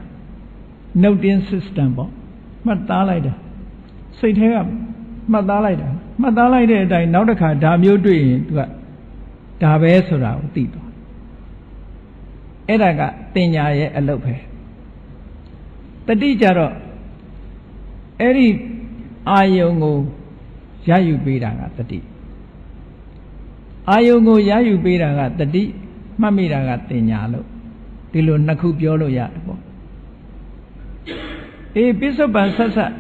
noting system ပေါ့မှတ်သားလိုက်တာစိတ်ထဲကမှတ်သားလိုက်တာမှတ်သားလိုက်တဲ့အတိုင်းနောက်တစ်ခါဒါမျိုးတွေ့ရင်သူကဒါပဲဆိုတာကိုသိသွားအဲ့ဒါကတင်ညာရဲ့အလုပ်ပဲတတိကြတော့အဲ့ဒီအာယုံကိုရယူပေးတာကတတိအာယုံကိုရယူပေးတာကတတိမှတ်မိတာကတင်ညာလို့ဒီလိုနှစ်ခုပြောလို့ရတယ်ပေါ့ပစ္စုပန်ဆက်ဆက်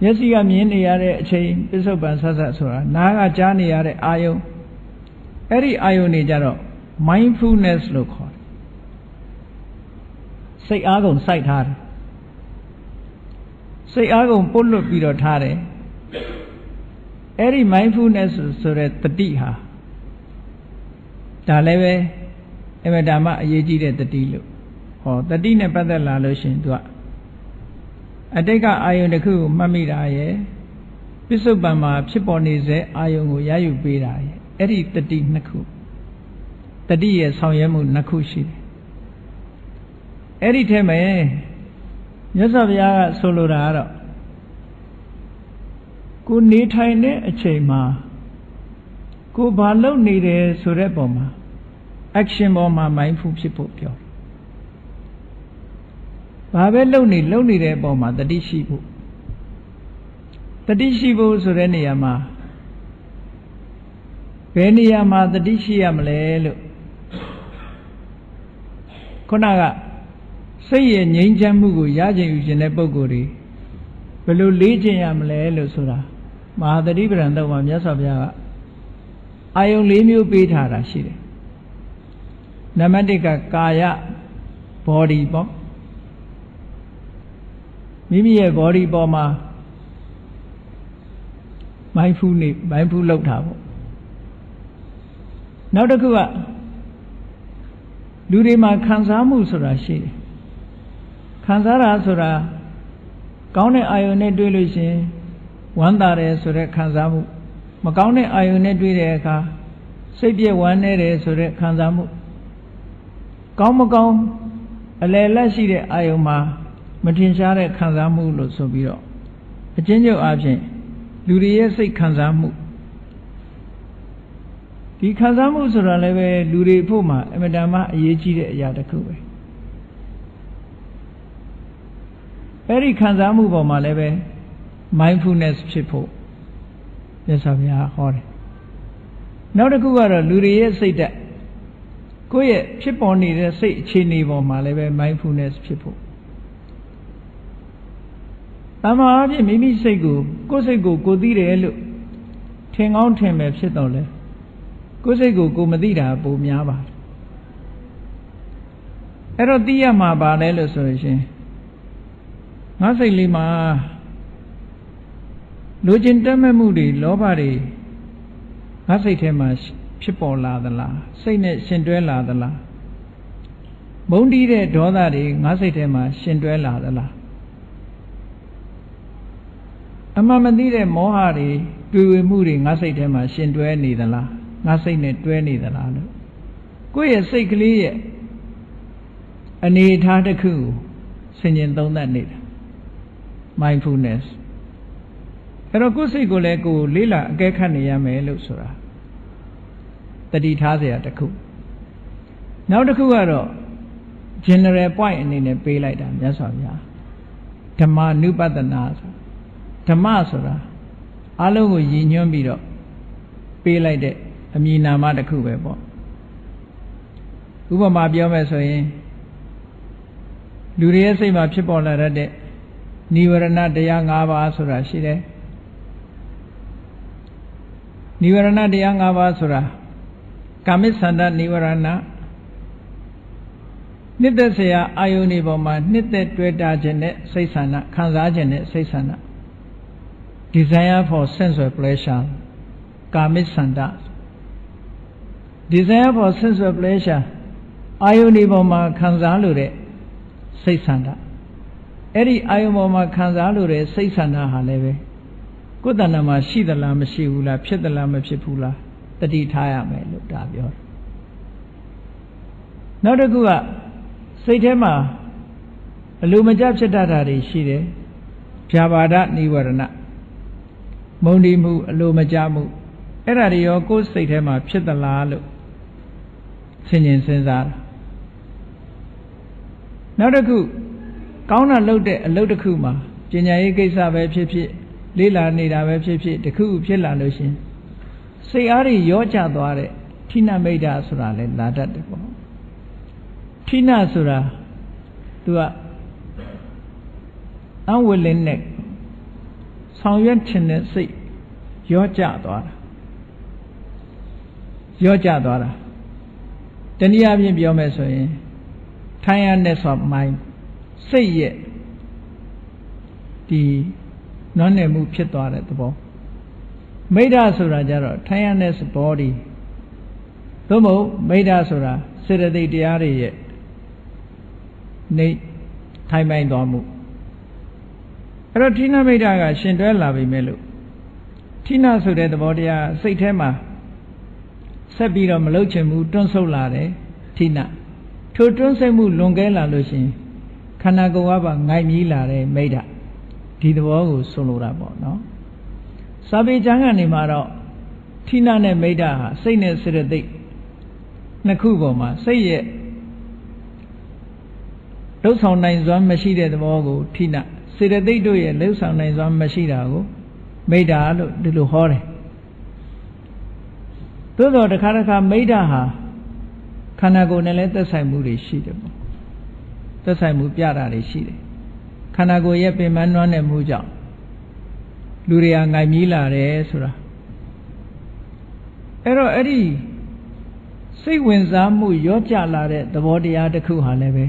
မျက်စိကမြင်နေရတဲ့အချိန်ပစ္စုပန်ဆက်ဆက်ဆိုတာနားကကြားနေရတဲ့အာယုံအဲ့ဒီအာယုံတွေကြတော့ mindfulness လို့ခေါ်တယ်စိတ်အားကုန်စိုက်ထားတယ်စိတ်အားကုန်ပုတ်လွတ်ပြီးတော့ထားတယ်အဲ့ဒီ mindfulness ဆိုတဲ့တတိဟာဒါလည်းပဲအမှန်တမ်းအရေးကြီးတဲ့တတိလို့ဟောတတိနဲ့ပတ်သက်လာလို့ရှင်သူကအတိတ်ကအာယုန်တစ်ခုကိုမှတ်မိတာရဲ့ပစ္စုပန်မှာဖြစ်ပေါ်နေစေအာယုန်ကိုရယူပေးတာရဲ့အဲ့ဒီတတိနှစ်ခုတတိရဲ့ဆောင်ရွက်မှုနှစ်ခုရှိတယ်အဲ့ဒီထဲမှာမြတ်စွာဘုရားကဆိုလိုတာကတော့ကိုနေထိုင်တဲ့အချိန်မှာကိုဘာလုပ်နေတယ်ဆိုတဲ့ပုံမှာ action ပေါ်မှာ mindful ဖြစ်ဖို့ပြောဘာပဲလုပ်နေတဲ့ပုံမှာတတိရှိဖို့ဆိုတဲ့နေရာမှာဘယ်နေရာမှာတတိရှိရမလဲလို့ခုနကစိတ်ရဲ့ငြိမ်းချမ်းမှုကိုရကျင်ယူခြင်းတဲ့ပုဂ္ဂိုလ်တွေဘယ်လိုလေးကျင်ရမလဲလို့ဆိုတာမဟာသတိပဋ္ဌာန်တော့မှာမြတ်စွာဘုရားကအာယုံ၄မျိုးပေးထားတာရှိတယ်နံပါတ်1ကကာယ body ပေါ့မိမိရဲ့ body ပေါ်မှာ mindful လောက်တာပေါ့နောက်တစ်ခုကလူတွေမှာခံစားမှုဆိုတာရှိတယ်ခံစားတာဆိုတာကောင်းတဲ့အာယုန်နဲ့တွေ့လို့ရှိရင်ဝမ်းသာတယ်ဆိုတဲ့ခံစားမှုမကောင်းတဲ့အာယုန်နဲ့တွေ့တဲ့အခါစိတ်ပြည့်ဝမ်းနေတယ်ဆိုတဲ့ခံစားမှုကောင်းမကောင်းအလယ်လက်ရှိတဲ့အာယုန်မှာမထင်ရှားတဲ့ခံစားမှုလို့ဆိုပြီးတော့အချင်းချင်းအားဖြင့်လူတွေရဲ့စိတ်ခံစားမှုဒီခံစားမှုဆိုတာလည်းပဲလူတွေဖို့မှာအမြဲတမ်းအရေးကြီးတဲ့အရာတစ်ခုပဲအဲ့ဒီခံစားမှုပေါ်မှာလည်းပဲ mindfulness ဖြစ်ဖို့မြတ်စွာဘုရားဟောတယ်နောက်တစ်ခုကတော့လူတွေရဲ့စိတ်ဓာတ်ကိုယ့်ရဲ့ဖြစ်ပေါ်နေတဲ့စိတ်အခြေအနေပေါ်မှာလည်းပဲ mindfulness ဖြစ်ဖို့တမန်အဖြစ်မိမိစိတ်ကိုကိုယ်စိတ်ကိုကိုသိတယ်လို့ထင်ကောင်းထင်ပဲဖြစ်တော့လေကိုယ်စိတ်ကိုကိုမသိတာပိုများပါတယ်အဲ့တော့သိရမှာပါလဲလို့ဆိုရင်ငါစိတ်လေးမှာလိုချင်တတ်မဲ့မှုတွေလောဘတွေငါစိတ်ထဲမှာဖြစ်ပေါ်လာသလားစိတ်နဲ့ရှင်တွဲလာသလားမုန်းတီးတဲ့ဒေါသတွေငါစိတ်ထဲမှာရှင်တွဲလာသလားအမှန်မသိတဲ့မောဟတွေတွေ့ဝေမှုတွေငါစိတ်ထဲမှာရှင်တွဲနေသလားငါစိတ်နဲ့တွဲနေသလားလို့ကိုယ့်ရဲ့စိတ်ကလေးရဲ့အနေအထားတစ်ခုကိုဆင်ခြင်သုံးသပ်နေတာ mindfulness အဲ့တော့ကိုယ်စိတ်ကိုလည်းကိုယ်လေးလာအကဲခတ်နေရမယ်လို့ဆိုတာတတိထားเสียတစ်ခုနောက်တစ်ခုကတော့ general point အနေနဲ့ပေးလိုက်တာမြတ်စွာဘုရားဓမ္မနုပဒနာဆိုဓမ္မဆိုတာအလုံးကိုရည်ညွှန်းပြီးတော့ပေးလိုက်တဲ့အမည်နာမတစ်ခုပဲပေါ့ဥပမာပြောမယ်ဆိုရင်လူတွေရဲ့စိတ်မှာဖြစ်ပေါ်လာတဲ့နိဝရဏတရား၅ပါးဆိုတာရှိတယ်နိဝရဏတရား၅ပါးဆိုတာကာမိသန္တနိဝရဏနှစ်သက်စရာအာယုန်ဒီပေါ်မှာနှစ်သက်တွေ့တာခြင်းနဲ့စိတ်ဆန္ဒခံစားခြင်းနဲ့စိတ်ဆန္ဒ desire for sense of pleasure ကာမိသန္တ desire for sense of pleasure အာယုန်ဒီပေါ်မှာခံစားလို့တဲ့စိတ်ဆန္ဒအဲ့ဒီအာယုန်ပေါ်မှာခံစားလို့တဲ့စိတ်ဆန္ဒဟာလည်းပဲကိုယ်တဏ္ဍာမှာရှိသလားမရှိဘူးလားဖြစ်သလားမဖြစ်ဘူးလားတတိထားရမယ်လို့ဒါပြောတယ်နောက်တစ်ခုကစိတ်ထဲမှာအလိုမကျဖြစ်တတ်တာတွေရှိတယ်ဖြာပါဒနိဝရဏမုန်းတီးမှုအလိုမကျမှုအဲ့ဒါတွေရောကိုယ်စိတ်ထဲမှာဖြစ်သလားလို့ဆင်ခြင်စဉ်းစားတာနောက်တစ်ခုကောင်းတာလုပ်တဲ့အလုပ်တစ်ခုမှာပညာရေးကိစ္စပဲဖြစ်ဖြစ်လေ့လာနေတာပဲဖြစ်ဖြစ်တစ်ခုဖြစ်လာလို့ရှင်စိတ်အားတွေရောကျသွားတဲ့ဌိနမိတ်တာဆိုတာလဲလာတတ်တယ်ပေါ့ဌိနဆိုတာသူက unwillingness ဆောင်ရွက်ခြင်းနဲ့စိတ်ရောကျသွားတာ နည်းအားဖြင့်ပြောမယ်ဆိုရင် tiredness of mind စိတ်ရဲ့ဒီနွမ်းနယ်မှုဖြစ်သွားတဲ့သဘောမိဒ္ဒဆိုတာကြတော့ tiredness body သို့မဟုတ်မိဒ္ဒဆိုတာစေတသိက်တရားတွေရဲ့နေထိုင်ပိုင်သွားမှုအဲ့တော့ဌိနမိဒ္ဒကရှင်တွဲလာပြီမဲ့လို့ဌိနဆိုတဲ့သဘောတရားစိတ်ထဲမှာဆက်ပြီးတော့မလှုပ်ချင်ဘူးတွန်းဆုတ်လာတယ်ဌိနထိုတွန်းဆုတ်မှုလွန်ကဲလာလို့ရှင်ခန္ဓာကိုယ်ကပါငိုက်မြည်လာတယ်မိဒ္ဒဒီသဘောကိုဆိုလိုတာပေါ့နော်စာပေကျမ်းကနေမှာတော့ဌိနနဲ့မိဒ္ဒဟာစိတ်နဲ့စေတသိက်နှစ်ခုပေါ်မှာစိတ်ရဲ့လှုပ်ဆောင်နိုင်စွမ်းမရှိတဲ့သဘောကိုဌိနစေတသိက်တို့ရဲ့လှုပ်ဆောင်နိုင်စွမ်းမရှိတာကိုမိဒ္ဒလို့ဒီလိုဟောတယ်သို့တော့တစ်ခါတစ်ခါမိဒ္ဒဟာခန္ဓာကိုယ်နဲ့လည်းသက်ဆိုင်မှုတွေရှိတယ်ပေါ့သက်ဆိုင်မှုပြတာတွေရှိတယ်ခန္ဓာကိုယ်ရဲ့ပင်ပန်းနွမ်းနယ်မှုကြောင့်လူတွေကငိုက်မြည်လာတယ်ဆိုတာအဲ့တော့အဲ့ဒီစိတ်ဝင်စားမှုရော့ကျလာတဲ့သဘောတရားတစ်ခုဟာလည်းပဲ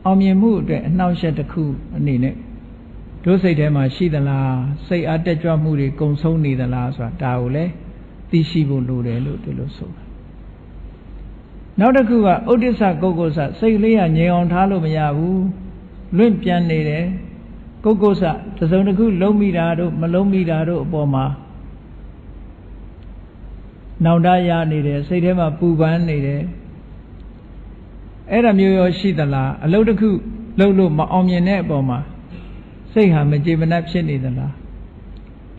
အောင်မြင်မှုအတွက်အနှောင့်အယှက်တစ်ခုအနေနဲ့တို့စိတ်ထဲမှာရှိသလားစိတ်အားတက်ကြွမှုတွေကုံဆုံးနေသလားဆိုတာဒါကိုလည်းသိရှိဖို့လိုတယ်လို့ဒီလိုဆိုတာနောက်တစ်ခုကဥဒိစ္စကုက္ကုစစိတ်လေးကငြိမ်အောင်ထားလို့မရဘူးလွင့်ပြန်နေတယ်ကုက္ကုစတစ်စုံတစ်ခုလုံးမိတာတို့မလုံးမိတာတို့အပေါ်မှာနောင်တရနေတယ်စိတ်ထဲမှာပူပန်နေတယ်အဲ့ဒါမျိုးရောရှိသလားအလုပ်တစ်ခုလုပ်လို့မအောင်မြင်တဲ့အပေါ်မှာစိတ်ဟာမကြေမနပ်ဖြစ်နေသလား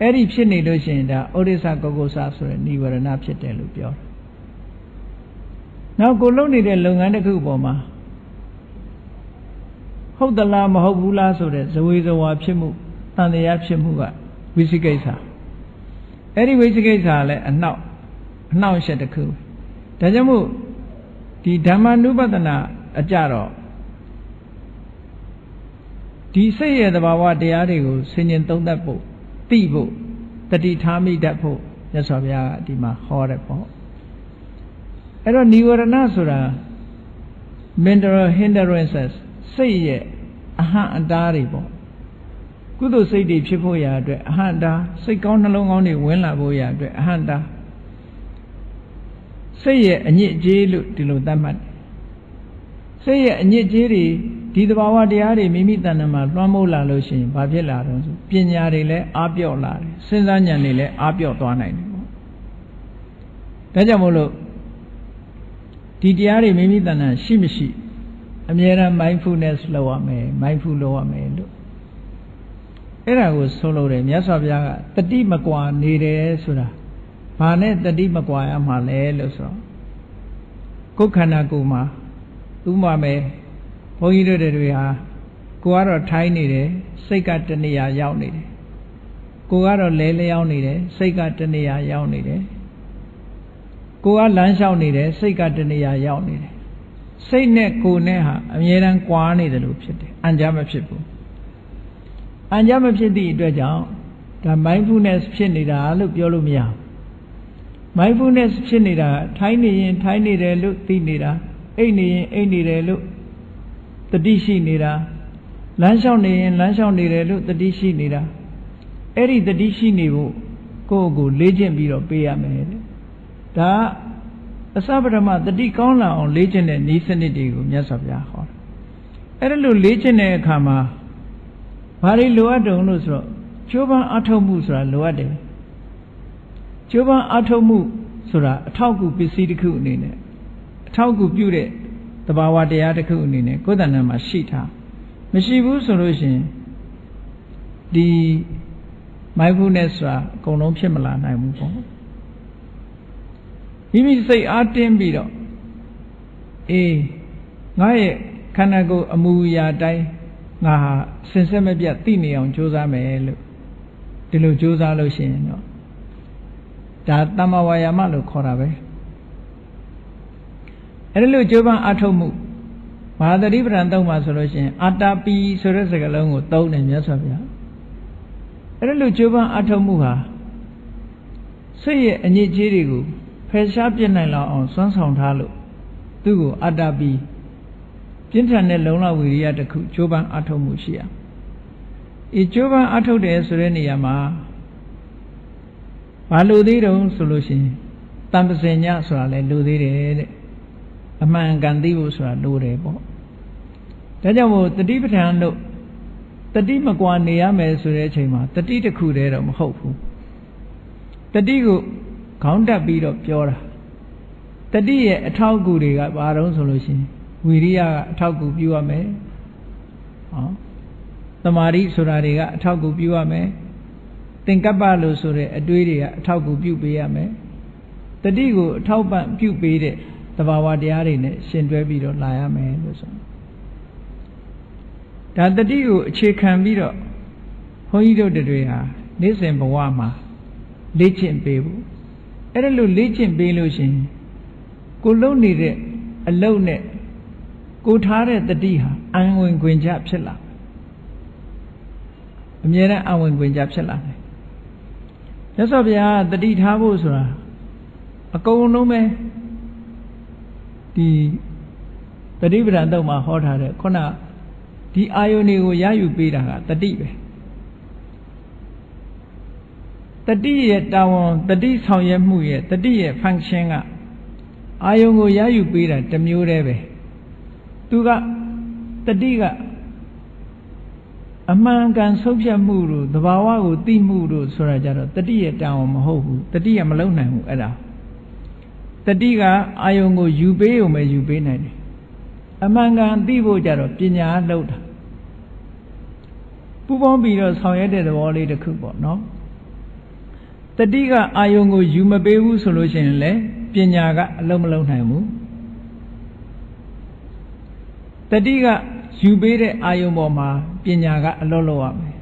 အဲ့ဒီဖြစ်နေလို့ရှိရင်ဒါဥဒိစ္စကုက္ကုစဆိုတဲ့និဝရဏဖြစ်တယ်လို့ပြောတယ်နောက်ကိုလုပ်နေတဲ့လုပ်ငန်းတစ်ခုပေါ်မှာဟုတ်သလားမဟုတ်ဘူးလားဆိုတဲ့ဇဝေဇဝါဖြစ်မှုတန်တရားဖြစ်မှုကဝိသိကိစ္စအဲ့ဒီဝိသိကိစ္စကလည်းအနှောင့်အယှက်တစ်ခုဒါကြောင့်မို့ဒီဓမ္မနုပဒနာအကြတော့ဒီစိတ်ရဲ့သဘာဝတရားတွေကိုဆင်ញင်သုံးသပ်ဖို့သိဖို့တတိထားမိတတ်ဖို့မြတ်စွာဘုရားကဒီမှာဟောတယ်ပေါ့အဲ့တော့និဝရဏဆိုတာ mental hindrances စိတ်ရဲ့အဟန့်အတားတွေပေါ့ကုသိုလ်စိတ်တွေဖြစ်ဖို့ရာအတွက်အဟန့်အတားစိတ်ကောင်းနှလုံးကောင်းတွေဝင်လာဖို့ရာအတွက်အဟန့်အတားစိတ်ရဲ့အညစ်အကြေးလို့ဒီလိုသတ်မှတ်တယ်စိတ်ရဲ့အညစ်အကြေးတွေဒီသဘာဝတရားတွေမိမိတဏ္ဍာမှာလွှမ်းမိုးလာလို့ရှိရင်ဘာဖြစ်လာတော့ဆိုပညာတွေလည်းအားပြော့လာတယ်စဉ်းစားဉာဏ်တွေလည်းအားပြော့သွားနိုင်တယ်ပေါ့ဒါကြောင့်မို့လို့ဒီတရားတွေမိမိတဏ္ဍာရှိမရှိအမြဲတမ်း mindfulness လုပ်ရမယ် mindful လုပ်ရမယ်လို့အဲ့ဒါကိုဆိုလိုတယ်မြတ်စွာဘုရားကတတိမကွာနေတယ်ဆိုတာဘာနဲ့တတိမကွာရမှာလဲလို့ဆိုတော့ကိုယ်ခန္ဓာကိုယ်မှာဥပမာမယ်ဘုန်းကြီးတို့တွေဟာကိုယ်ကတော့ထိုင်းနေတယ်စိတ်ကတဏှာရောက်နေတယ်ကိုယ်ကတော့လဲလျောင်းနေတယ်စိတ်ကတဏှာရောက်နေတယ်ကိုယ်ကလမ်းလျှောက်နေတယ်စိတ်ကတဏှာရောက်နေတယ်စိတ်နဲ့ကိုယ်နဲ့ဟာအမြဲတမ်းကွာနေတယ်လို့ဖြစ်တယ်အံ့ကြမဖြစ်ဘူးအံ့ကြမဖြစ်သည့်အတွက်ကြောင့်ဒါ mindfulness ဖြစ်နေတာလို့ပြောလို့မရဘူး mindfulness ဖြစ်နေတာထိုင်းနေရင်ထိုင်းနေတယ်လို့သိနေတာအိတ်နေရင်အိတ်နေတယ်လို့တတိရှိနေတာလမ်းလျှောက်နေရင်လမ်းလျှောက်နေတယ်လို့တတိရှိနေတာအဲ့ဒီတတိရှိနေဖို့ကိုယ့်ကိုယ်လေ့ကျင့်ပြီးတော့ပေးရမယ်တဲ့ဒါအစပထမတတိကောင်းလာအောင်လေ့ကျင့်တဲ့နည်းစနစ်တွေကိုမြတ်စွာဘုရားဟောတယ်အဲ့ဒါလို့လေ့ကျင့်တဲ့အခါမှာဘာတွေလိုအပ်တုံလို့ဆိုတော့ကျိုးပန်းအထောက်မှုဆိုတာလိုအပ်တယ်ကျိုးပန်းအထောက်မှုဆိုတာအထောက်အကူပစ္စည်းတစ်ခုအနေနဲ့အထောက်အကူပြုတဲ့သဘာဝတရားတစ်ခုအနေနဲ့ကိုယ်တဏ္ဍာမှာရှိထားမရှိဘူးဆိုလို့ရှိရင်ဒီ mindfulness ဆိုတာအကုန်လုံးဖြစ်မလာနိုင်ဘူးပေါ့မိမိစိတ်အားတင်းပြီးတော့အေးငါရဲ့ခန္ဓာကိုယ်အမူအရာတိုင်းငါဟာစင်စစ်မပြတ်သိနေအောင်ကြိုးစားမယ်လို့ဒီလိုကြိုးစားလို့ရှိရင်တော့ဒါတမ္မာဝါယာမလို့ခေါ်တာပဲအဲ့ဒါလို့ကြိုးပမ်းအထုတ်မှုမဟာသတိပဋ္ဌာန်သုံးပါဆိုလို့ရှိရင်အာတာပီဆိုတဲ့စကားလုံးကိုသုံးတယ်မြတ်စွာဘုရားအဲ့ဒါလို့ကြိုးပမ်းအထုတ်မှုဟာစိတ်ရဲ့အညစ်အကြေးတွေကိုဖယ်ရှားပြစ်နိုင်လောက်အောင်စွမ်းဆောင်ထားလို့ သူ့ကိုအတ္တပြီးပြင်းထန်တဲ့လုံလဝိရိယတစ်ခုကြိုးပမ်းအထောက်မှုရှိရဤကြိုးပမ်းအထောက်တယ်ဆိုတဲ့နေရာမှာဘာလို့သေးတုံးဆိုလို့ရှိရင်တံပစင်ညဆိုတာလဲလိုသေးတယ်တဲ့အမှန်ကန်သိဖို့ဆိုတာလိုတယ်ပေါ့ဒါကြောင့်မို့တတိပဋ္ဌာန်တို့တတိမကွာနေရမယ်ဆိုတဲ့အချိန်မှာတတိတစ်ခုတည်းတော့မဟုတ်ဘူးတတိကိုခေါင်းတက်ပြီးတော့ပြောတာတတိရဲ့အထောက်အကူတွေကဘာတုံးဆိုလို့ရှိရင်ဝိရိယကအထောက်အကူပြုရမယ်ဟောသမာဓိဆိုတာတွေကအထောက်အကူပြုရမယ်သင်္ကပ္ပလို့ဆိုတဲ့အတွေးတွေကအထောက်အကူပြုပေးရမယ်တတိကိုအထောက်ပံ့ပြုပေးတဲ့သဘာဝတရားတွေနဲ့ရှင်တွဲပြီးတော့လာရမယ်လို့ဆိုဒါတတိကိုအခြေခံပြီးတော့ဘုန်းကြီးတို့တွေဟာနေ့စဉ်ဘဝမှာလေ့ကျင့်ပေးဖို့အဲ့ဒါလို့လေ့ကျင့်ပေးလို့ရှင်ကိုလုံနေတဲ့အလုံနဲ့ကိုထားတဲ့တတိဟာအံဝင်ခွင်ကြဖြစ်လာအမြဲတမ်းအဝင်ခွင်ကြဖြစ်လာတယ်မြတ်စွာဘုရားတတိထားဖို့ဆိုတာအကုန်လုံးပဲဒီတတိပဋ္ဌာန်တုတ်မှာဟောထားတဲ့ခုနဒီအာယုန်တွေကိုရယူပေးတာကတတိပဲတတိရဲ့တာဝန်တတိဆောင်ရွက်မှုရဲ့တတိရဲ့ function ကအာယုန်ကိုရယူပေးတာတစ်မျိုးတည်းပဲသူကတတိကအမှန်ကန်ဆုံးဖြတ်မှုတို့သဘာဝကိုသိမှုတို့ဆိုတာကြတော့တတိရဲ့တာဝန်မဟုတ်ဘူးတတိကမလုံနိုင်ဘူးအဲ့ဒါတတိကအာယုန်ကိုယူပေးုံပဲယူပေးနိုင်တယ်အမှန်ကန်သိဖို့ကြတော့ပညာလှုပ်တာပူပေါင်းပြီးတော့ဆောင်ရွက်တဲ့သဘောလေးတစ်ခုပေါ့နော်တတိကအာယုန်ကိုယူမပေးဘူးဆိုလို့ရှိရင်လည်းပညာကအလုံးမလုံးနိုင်ဘူးတတိကယူပေးတဲ့အာယုန်ပေါ်မှာပညာကအလုံးလုံးရမယ်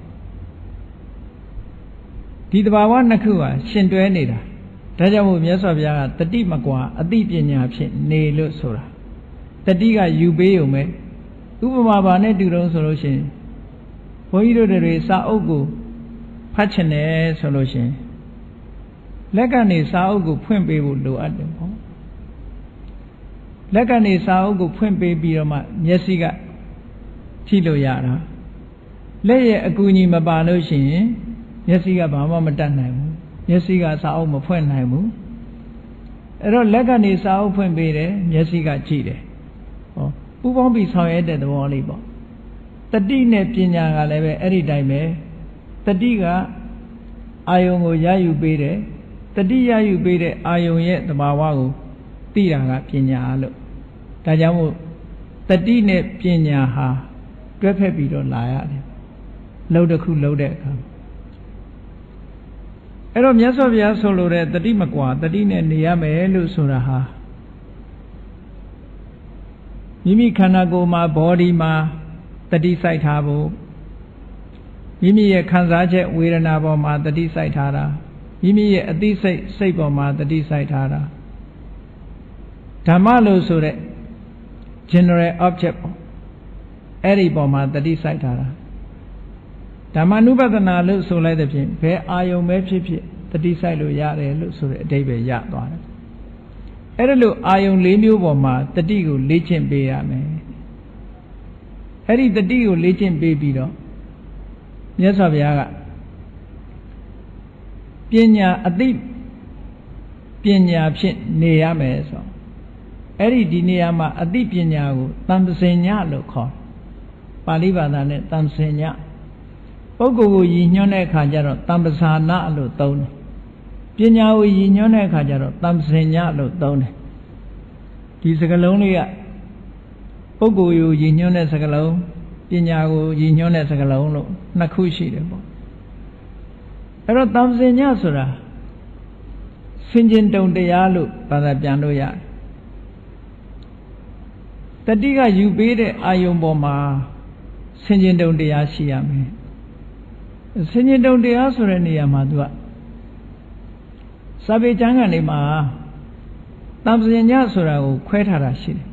ဒီတဘာဝနှစ်ခုဟာရှင်တွဲနေတာဒါကြောင့်မို့မြတ်စွာဘုရားကတတိမကွာအသိပညာဖြင့်နေလို့ဆိုတာတတိကယူပေးုံပဲဥပမာဘာနဲ့တူတုံးဆိုလို့ရှိရင်ဘုန်းကြီးတို့တွေစာအုပ်ကိုဖတ်ချင်တယ်ဆိုလို့ရှိရင်လက်ကနေစာအုပ်ကိုဖွင့်ပေးဖို့လိုအပ်တယ်ပေါ့လက်ကနေစာအုပ်ကိုဖွင့်ပေးပြီးတော့မှမျက်စိကကြည့်လို့ရတာလက်ရဲ့အကူအညီမပါလို့ရှိရင်မျက်စိကဘာမှမတတ်နိုင်ဘူးမျက်စိကစာအုပ်မဖွင့်နိုင်ဘူးအဲ့တော့လက်ကနေစာအုပ်ဖွင့်ပေးတယ်မျက်စိကကြည့်တယ်ဟောပူပေါင်းပြီးဆောင်ရွက်တဲ့သဘောလေးပေါ့တတိနဲ့ပညာကလည်းပဲအဲ့ဒီတိုင်းပဲတတိကအာယုံကိုရယူပေးတယ်တတိရယူပေးတဲ့အာယုံရဲ့သဘာဝကိုသိတာကပညာလို့ဒါကြောင့်မို့တတိနဲ့ပညာဟာတွဲဖက်ပြီးတော့လာရတယ်လှုပ်တစ်ခုလှုပ်တဲ့အခါအဲ့တော့မြတ်စွာဘုရားဆိုလိုတဲ့တတိမကွာတတိနဲ့နေရမယ်လို့ဆိုတာဟာမိမိခန္ဓာကိုယ်မှာ body မှာတတိစိုက်ထားဖို့မိမိရဲ့ခံစားချက်ဝေဒနာပေါ်မှာတတိစိုက်ထားတာမိမိရဲ့အသိစိတ်ပေါ်မှာတတိစိုက်ထားတာဓမ္မလို့ဆိုတဲ့ general object ပေါ့အဲ့ဒီပေါ်မှာတတိစိုက်ထားတာဓမ္မနုပဒနာလို့ဆိုလိုက်တဲ့ဖြင့်ဘယ်အာယုံပဲဖြစ်ဖြစ်တတိစိုက်လို့ရတယ်လို့ဆိုတဲ့အဓိပ္ပာယ်ရသွားတယ်အဲ့ဒါလို့အာယုံ၄မျိုးပေါ်မှာတတိကိုလေ့ကျင့်ပေးရမယ်အဲ့ဒီတတိကိုလေ့ကျင့်ပေးပြီးတော့မြတ်စွာဘုရားကပညာအသိပညာဖြင့်နေရမယ်ဆိုအဲ့ဒီနေရာမှာအသိပညာကိုတမ္ပစင်ညလို့ခေါ်ပါဠိဘာသာနဲ့တမ္ပစင်ညပုဂ္ဂိုလ်ကိုရည်ညွှန်းတဲ့အခါကျတော့တမ္ပဇာနာလို့သုံးတယ်ပညာကိုရည်ညွှန်းတဲ့အခါကျတော့တမ္ပစင်ညလို့သုံးတယ်ဒီစကားလုံးလေးကပုဂ္ဂိုလ်ကိုရည်ညွှန်းတဲ့စကားလုံးပညာကိုရည်ညွှန်းတဲ့စကားလုံးလို့နှစ်ခုရှိတယ်ပေါ့အဲ့တော့တမ္ပစင်ညဆိုတာဆင်ခြင်တုံတရားလို့ဘာသာပြန်လို့ရတယ်တတိကယူပေးတဲ့အာယုံပေါ်မှာဆင်ခြင်တုံတရားရှိရမယ်ဆင်ခြင်တုံတရားဆိုတဲ့နေရာမှာသူကစာပေကျမ်းဂန်တွေမှာတမ္ပစင်ညဆိုတာကိုခွဲထားတာရှိတယ်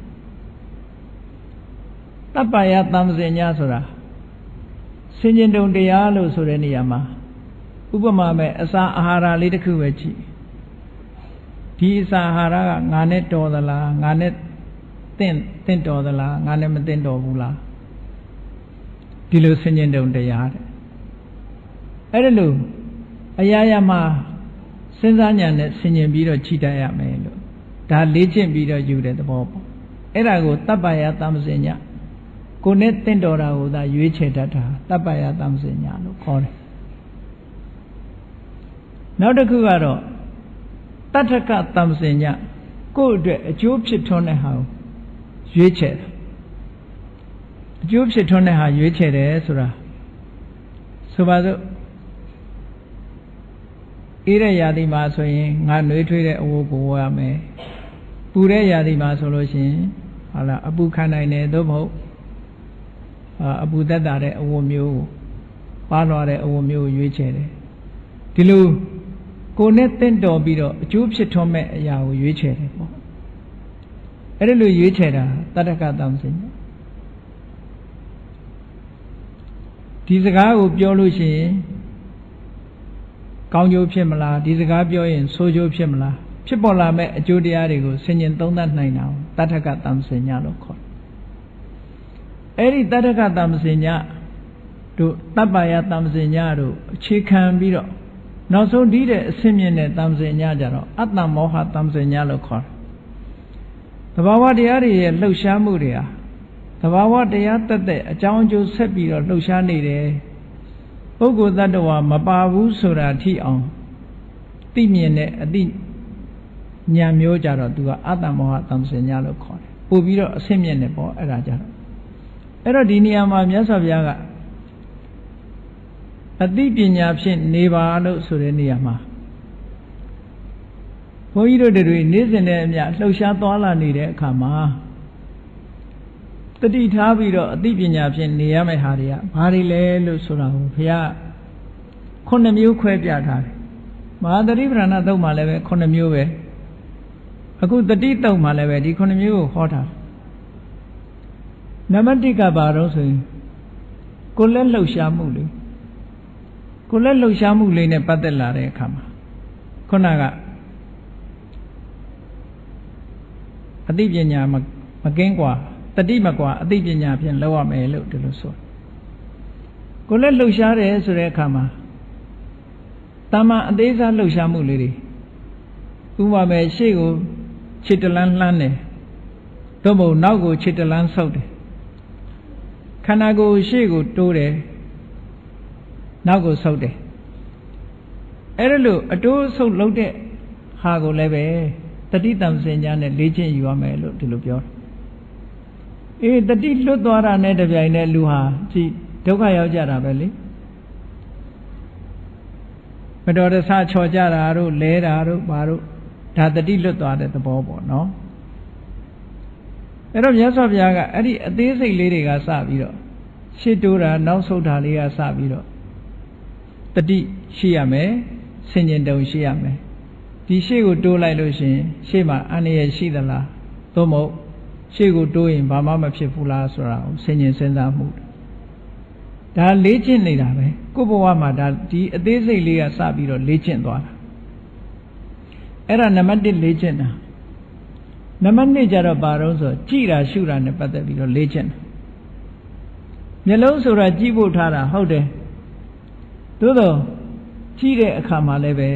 တပ္ပယတမ္ပစင်ညဆိုတာဆင်ခြင်တုံတရားလို့ဆိုတဲ့နေရာမှာဥပမာမဲ့အစာအာဟာရလေးတစ်ခုပဲကြည့်ဒီအစာအာဟာရကငါနဲ့တော်သလားငါနဲ့ င့်တော်သလားငါနဲ့မသင့်တော်ဘူးလားဒီလိုဆင်ញင်တုံတရားတဲ့အဲ့ဒါလို့အရာရာမှာစဉ်းစားဉာဏ်နဲ့ဆင်ញင်ပြီးတော့ကြည့်တတ်ရမယ်လို့ဒါလေ့ကျင့်ပြီးတော့ယူတဲ့သဘောပေါ့အဲ့ဒါကိုတပ္ပယတမ္ပစဉ္ညကိုနဲ့သင့်တော်တာကိုသာရွေးချယ်တတ်တာတပ္ပယတမ္ပစဉ္ညလို့ခေါ်တယ်နောက်တစ်ခုကတော့တထကတမ္ပစဉ္ညကိုယ့်အတွက်အကျိုးဖြစ်ထွန်းတဲ့ဟာကိုရွေးချယ်တယ်အကျိုးဖြစ်ထွန်းတဲ့ဟာရွေးချယ်တယ်ဆိုတာဆိုပါစို့အေးတဲ့ရာသီမှာဆိုရင်ငါနှွေးထွေးတဲ့အဝတ်ကိုဝတ်ရမယ်ပူတဲ့ရာသီမှာဆိုလို့ရှိရင်ဟာလားအပူခံနိုင်တယ်သို့မဟုတ်အပူသက်သာတဲ့အဝတ်မျိုးပါလွားတဲ့အဝတ်မျိုးကိုရွေးချယ်တယ်ဒီလိုကိုယ်နဲ့တင့်တော်ပြီးတော့အကျိုးဖြစ်ထွန်းမဲ့အရာကိုရွေးချယ်တယ်ပေါ့အဲ့ဒါလိုရွေးချယ်တာတတ္တကတမ္ပစဉ္ညဒီစကားကိုပြောလို့ရှိရင်ကောင်းကျိုးဖြစ်မလားဒီစကားပြောရင်ဆိုးကျိုးဖြစ်မလားဖြစ်ပေါ်လာမဲ့အကျိုးတရားတွေကိုဆင်ញင်သုံးသပ်နိုင်တာတတ္ထကတမ္ပစဉ္ညလို့ခေါ်တယ်အဲ့ဒီတတ္ထကတမ္ပစဉ္ညတို့တပ္ပယတမ္ပစဉ္ညတို့အခြေခံပြီးတော့နောက်ဆုံးဒီတဲ့အဆင့်မြင့်တဲ့တမ္ပစဉ္ညကြတော့အတ္တမောဟတမ္ပစဉ္ညလို့ခေါ်တယ်သဘာဝတရားတွေရဲ့လှုပ်ရှားမှုတွေဟာသဘာဝတရားတက်တဲ့အကြောင်းအကျိုးဆက်ပြီးတော့လှုပ်ရှားနေတယ်ပုဂ္ဂိုလ်တ attva မပါဘူးဆိုတာထိအောင်သိမြင်တဲ့အသိဉာဏ်မျိုးကြတော့သူကအတ္တမောဟတမ္ပစဉ္ညလို့ခေါ်တယ်ပို့ပြီးတော့အဆင့်မြင့်တယ်ပေါ့အဲ့ဒါကြတော့အဲ့တော့ဒီနေရာမှာမြတ်စွာဘုရားကအသိပညာဖြင့်နေပါလို့ဆိုတဲ့နေရာမှာဘုန်းကြီးတို့တွေနေ့စဉ်နဲ့အမျှလှုပ်ရှားသွားလာနေတဲ့အခါမှာတတိထားပြီးတော့အသိပညာဖြင့်နေရမယ့်ဟာတွေကဘာတွေလဲလို့ဆိုတာကိုဘုရား9မျိုးခွဲပြထားတယ်မဟာသတိပဋ္ဌာန်သုတ်မှာလည်းပဲ9မျိုးပဲအခုတတိသုတ်မှာလည်းပဲဒီ9မျိုးကိုဟောထားနံပါတ်1ကဘာတော့ဆိုရင်ကိုယ်လက်လှုပ်ရှားမှုလေကိုယ်လက်လှုပ်ရှားမှုလေးနဲ့ပတ်သက်လာတဲ့အခါမှာခုနကအသိပညာမကင်းกว่าတတိမကွာအသိပညာဖြင့်လောက်ရမယ်လို့ဒီလိုဆိုကိုယ်လက်လှုပ်ရှားတယ်ဆိုတဲ့အခါမှာတာမန်အသေးစားလှုပ်ရှားမှုလေးတွေဥပမာရှေ့ကိုခြေတလန်းလှမ်းတယ်သို့မဟုတ်နောက်ကိုခြေတလန်းဆုပ်တယ်ခန္ဓာကိုယ်ရှေ့ကိုတိုးတယ်နောက်ကိုဆုပ်တယ်အဲ့ဒါလို့အတိုးဆုပ်လုပ်တဲ့ဟာကိုလည်းပဲတတိတမ္ပစဉ္ညနဲ့လေ့ကျင့်ယူရမယ်လို့ဒီလိုပြောတယ်တတိလွတ်သွားတာနဲ့တပြိုင်နက်လူဟာကြည်ဒုက္ခရောက်ကြတာပဲလေမတော်တဆချော်ကြတာတို့လဲတာတို့ဘာတို့ဒါတတိလွတ်သွားတဲ့သဘောပေါ့နော်အဲ့တော့မြတ်စွာဘုရားကအဲ့ဒီအသေးစိတ်လေးတွေကစပြီးတော့ရှေ့တိုးတာနောက်ဆုတ်တာလေးကစပြီးတော့တတိရှိရမယ်ဆင်ញင်တုံရှိရမယ်ဒီရှေ့ကိုတိုးလိုက်လို့ရှိရင်ရှေ့မှာအန္တရာယ်ရှိသလားသို့မဟုတ်ရှေ့ကိုတိုးရင်ဘာမှမဖြစ်ဘူးလားဆိုတာကိုဆင်ញင်စဉ်းစားမှုဒါလေ့ကျင့်နေတာပဲကိုယ့်ဘဝမှာဒါဒီအသေးစိတ်လေးကစပြီးတော့လေ့ကျင့်သွားတာအဲ့ဒါနံပါတ်1လေ့ကျင့်တာနံပါတ်2ကျတော့ဘာလို့ဆိုကြည်တာရှုတာနဲ့ပတ်သက်ပြီးတော့လေ့ကျင့်တာမျက်လုံးဆိုတာကြည့်ဖို့ထားတာဟုတ်တယ်သို့တော့ကြည့်တဲ့အခါမှာလည်းပဲ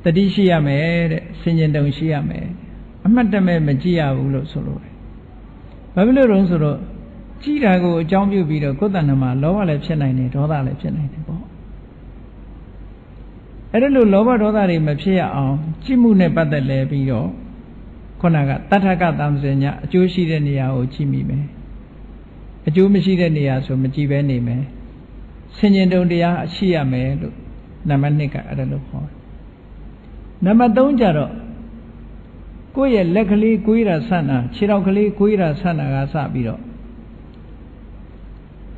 တတိရှိရမယ်တဲ့ဆင်ញင်တုံရှိရမယ်အမှတ်တမဲ့မကြည့်ရဘူးလို့ဆိုလို့တယ်ဘာဖြစ်လို့လဲဆိုတော့ကြည့်တာကိုအကြောင်းပြုပြီးတော့ကိုယ်တဏ္ဍမှာလောဘလည်းဖြစ်နိုင်တယ်ဒေါသလည်းဖြစ်နိုင်တယ်ပေါ့အဲ့ဒါလို့လောဘဒေါသတွေမဖြစ်ရအောင်ကြည့်မှုနဲ့ပတ်သက်လဲပြီးတော့ခုနကတထကတမ္ပစဉ္ညအကျိုးရှိတဲ့နေရာကိုကြည့်မိမယ်အကျိုးမရှိတဲ့နေရာဆိုမကြည့်ပဲနေမယ်ဆင်ញင်တုံတရားရှိရမယ်လို့နံပါတ်2ကအဲ့ဒါလို့ခေါ်တယ်နံပါတ်3ကျတော့ကိုယ့်ရဲ့လက်ကလေးကိုယ်ရဆန့်တာခြေထောက်ကလေးကိုယ်ရဆန့်တာကစပြီးတော့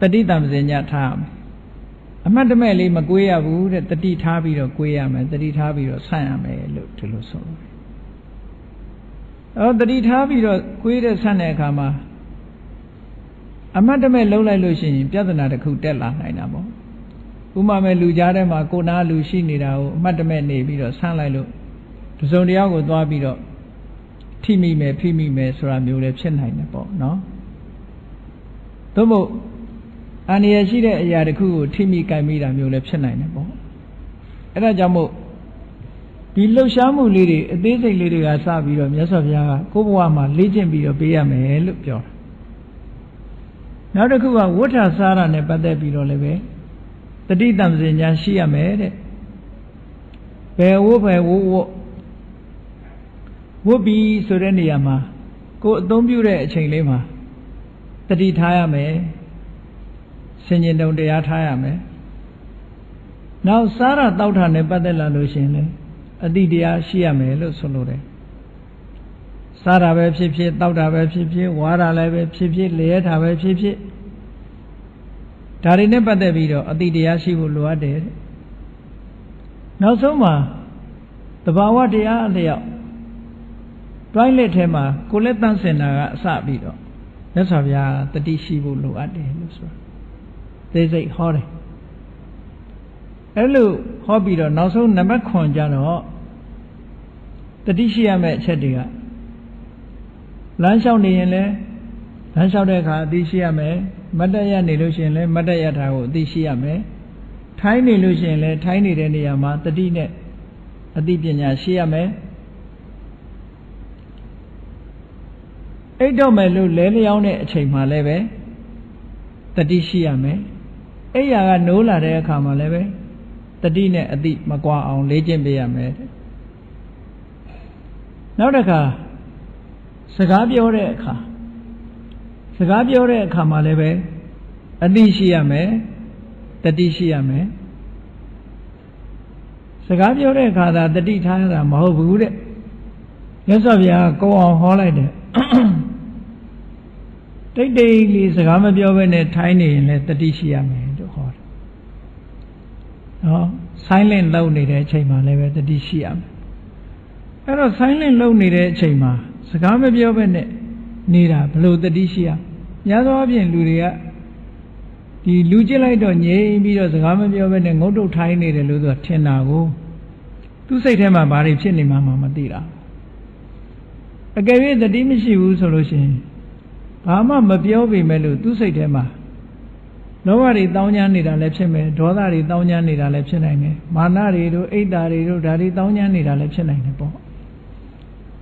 တတိတမ္ပစဉ္ညထားရမယ်အမှတ်တမဲ့လေးမကိုယ်ရဘူးတဲ့တတိထားပြီးတော့ကိုယ်ရမယ်တတိထားပြီးတော့ဆန့်ရမယ်လို့ဒီလိုဆိုတယ်တတိထားပြီးတော့ကိုယ်ရဆန့်တဲ့အခါမှာအမှတ်တမဲ့လုံးလိုက်လို့ရှိရင်ပြဿနာတစ်ခုတက်လာနိုင်တာပေါ့ဥပမာလူကြားထဲမှာကိုနာလူရှိနေတာကိုအမှတ်တမဲ့နေပြီးတော့ဆန့်လိုက်လို့တစုံတယောက်ကိုသွားပြီးတော့ထ ထိမိမယ်ဖိမိမယ်ဆိုတာမျိုးလည်းဖြစ်နိုင်တယ်ပေါ့နော်သို့မဟုတ်အန္တရာယ်ရှိတဲ့အရာတစ်ခုကိုထိမိကြိုက်မိတာမျိုးလည်းဖြစ်နိုင်တယ်ပေါ့အဲ့ဒါကြောင့်မို့ဒီလှုပ်ရှားမှုလေးတွေအသေးစိတ်လေးတွေကစပြီးတော့မြတ်စွာဘုရားကကိုယ့်ဘဝမှာလေ့ကျင့်ပြီးတော့ပေးရမယ်လို့ပြောတာနောက်တစ်ခုကဝဋ္ဌစားရနဲ့ပတ်သက်ပြီးတော့လည်းပဲတတိတံစင်ညာရှိရမယ်တဲ့ဘယ်ဝတ်ဝတ်ပြီးဆိုတဲ့နေရာမှာကိုယ်အသုံးပြုတဲ့အချိန်လေးမှာတတိထားရမယ်ဆင်ញင်တုံတရားထားရမယ်နောက်စားရတောက်တာနဲ့ပတ်သက်လာလို့ရှင်လေအတိတရားရှိရမယ်လို့ဆိုလိုတယ်စားတာပဲဖြစ်ဖြစ်တောက်တာပဲဖြစ်ဖြစ်ဝါတာလည်းပဲဖြစ်ဖြစ်လျက်တာပဲဖြစ်ဖြစ်ဒါတွေနဲ့ပတ်သက်ပြီးတော့အတိတရားရှိဖို့လိုအပ်တယ်နောက်ဆုံးမှာတဘာဝတရားအလျောက်တွိုင်းလက်ထဲမှာကိုလက်တန့်စင်တာကအစပြီးတော့မြတ်စွာဘုရားတတိရှိဖို့လိုအပ်တယ်လို့ဆိုတာသိစိတ်ဟောတယ်အဲ့လိုဟောပြီးတော့နောက်ဆုံးနံပါတ်9ကျတော့တတိရှိရမယ့်အချက်တွေကလမ်းလျှောက်နေရင်လည်းလမ်းလျှောက်တဲ့အခါအသိရှိရမယ်မတ်တရနေလို့ရှိရင်လည်းမတ်တရထားကိုအသိရှိရမယ်ထိုင်းနေလို့ရှိရင်လည်းထိုင်းနေတဲ့နေရာမှာတတိနဲ့အသိပညာရှိရမယ်အိတ်တော့မယ်လို့လဲလျောင်းတဲ့အချိန်မှာလည်းပဲတတိရှိရမယ်အိယာကနိုးလာတဲ့အခါမှာလည်းပဲတတိနဲ့အသိမကွာအောင်လေ့ကျင့်ပေးရမယ်နောက်တစ်ခါစကားပြောတဲ့အခါမှာလည်းပဲအသိရှိရမယ်တတိရှိရမယ်စကားပြောတဲ့အခါသာတတိထားရတာမဟုတ်ဘူးတဲ့မြတ်စွာဘုရားကိုယ်အောင်ဟောလိုက်တယ်တိတ်တိတ်လေးစကားမပြောဘဲနဲ့ထိုင်းနေရင်လည်းတတိရှိရမယ်လို့ဟောတယ်နော် silent လုပ်နေတဲ့အချိန်မှာလည်းပဲတတိရှိရမယ်အဲ့တော့ silent လုပ်နေတဲ့အချိန်မှာစကားမပြောဘဲနဲ့နေတာဘယ်လိုတတိရှိရများသောအားဖြင့်လူတွေကဒီလူကြည့်လိုက်တော့ငြိမ်ပြီးတော့စကားမပြောဘဲနဲ့ငုတ်တုတ်ထိုင်းနေတယ်လို့သူကထင်တာကိုသူစိတ်ထဲမှာဘာတွေဖြစ်နေမှမသိတာအကယ်၍တတိမရှိဘူးဆိုလို့ရှိရင်ဘာမှမပြောပေမဲ့လို့သူစိတ်ထဲမှာလောဘတွေတောင်းကျမ်းနေတာလည်းဖြစ်မယ်ဒေါသတွေတောင်းကျမ်းနေတာလည်းဖြစ်နိုင်တယ်မာနတွေတို့အိတ်တာတွေတို့ဒါတွေတောင်းကျမ်းနေတာလည်းဖြစ်နိုင်တယ်ပေါ့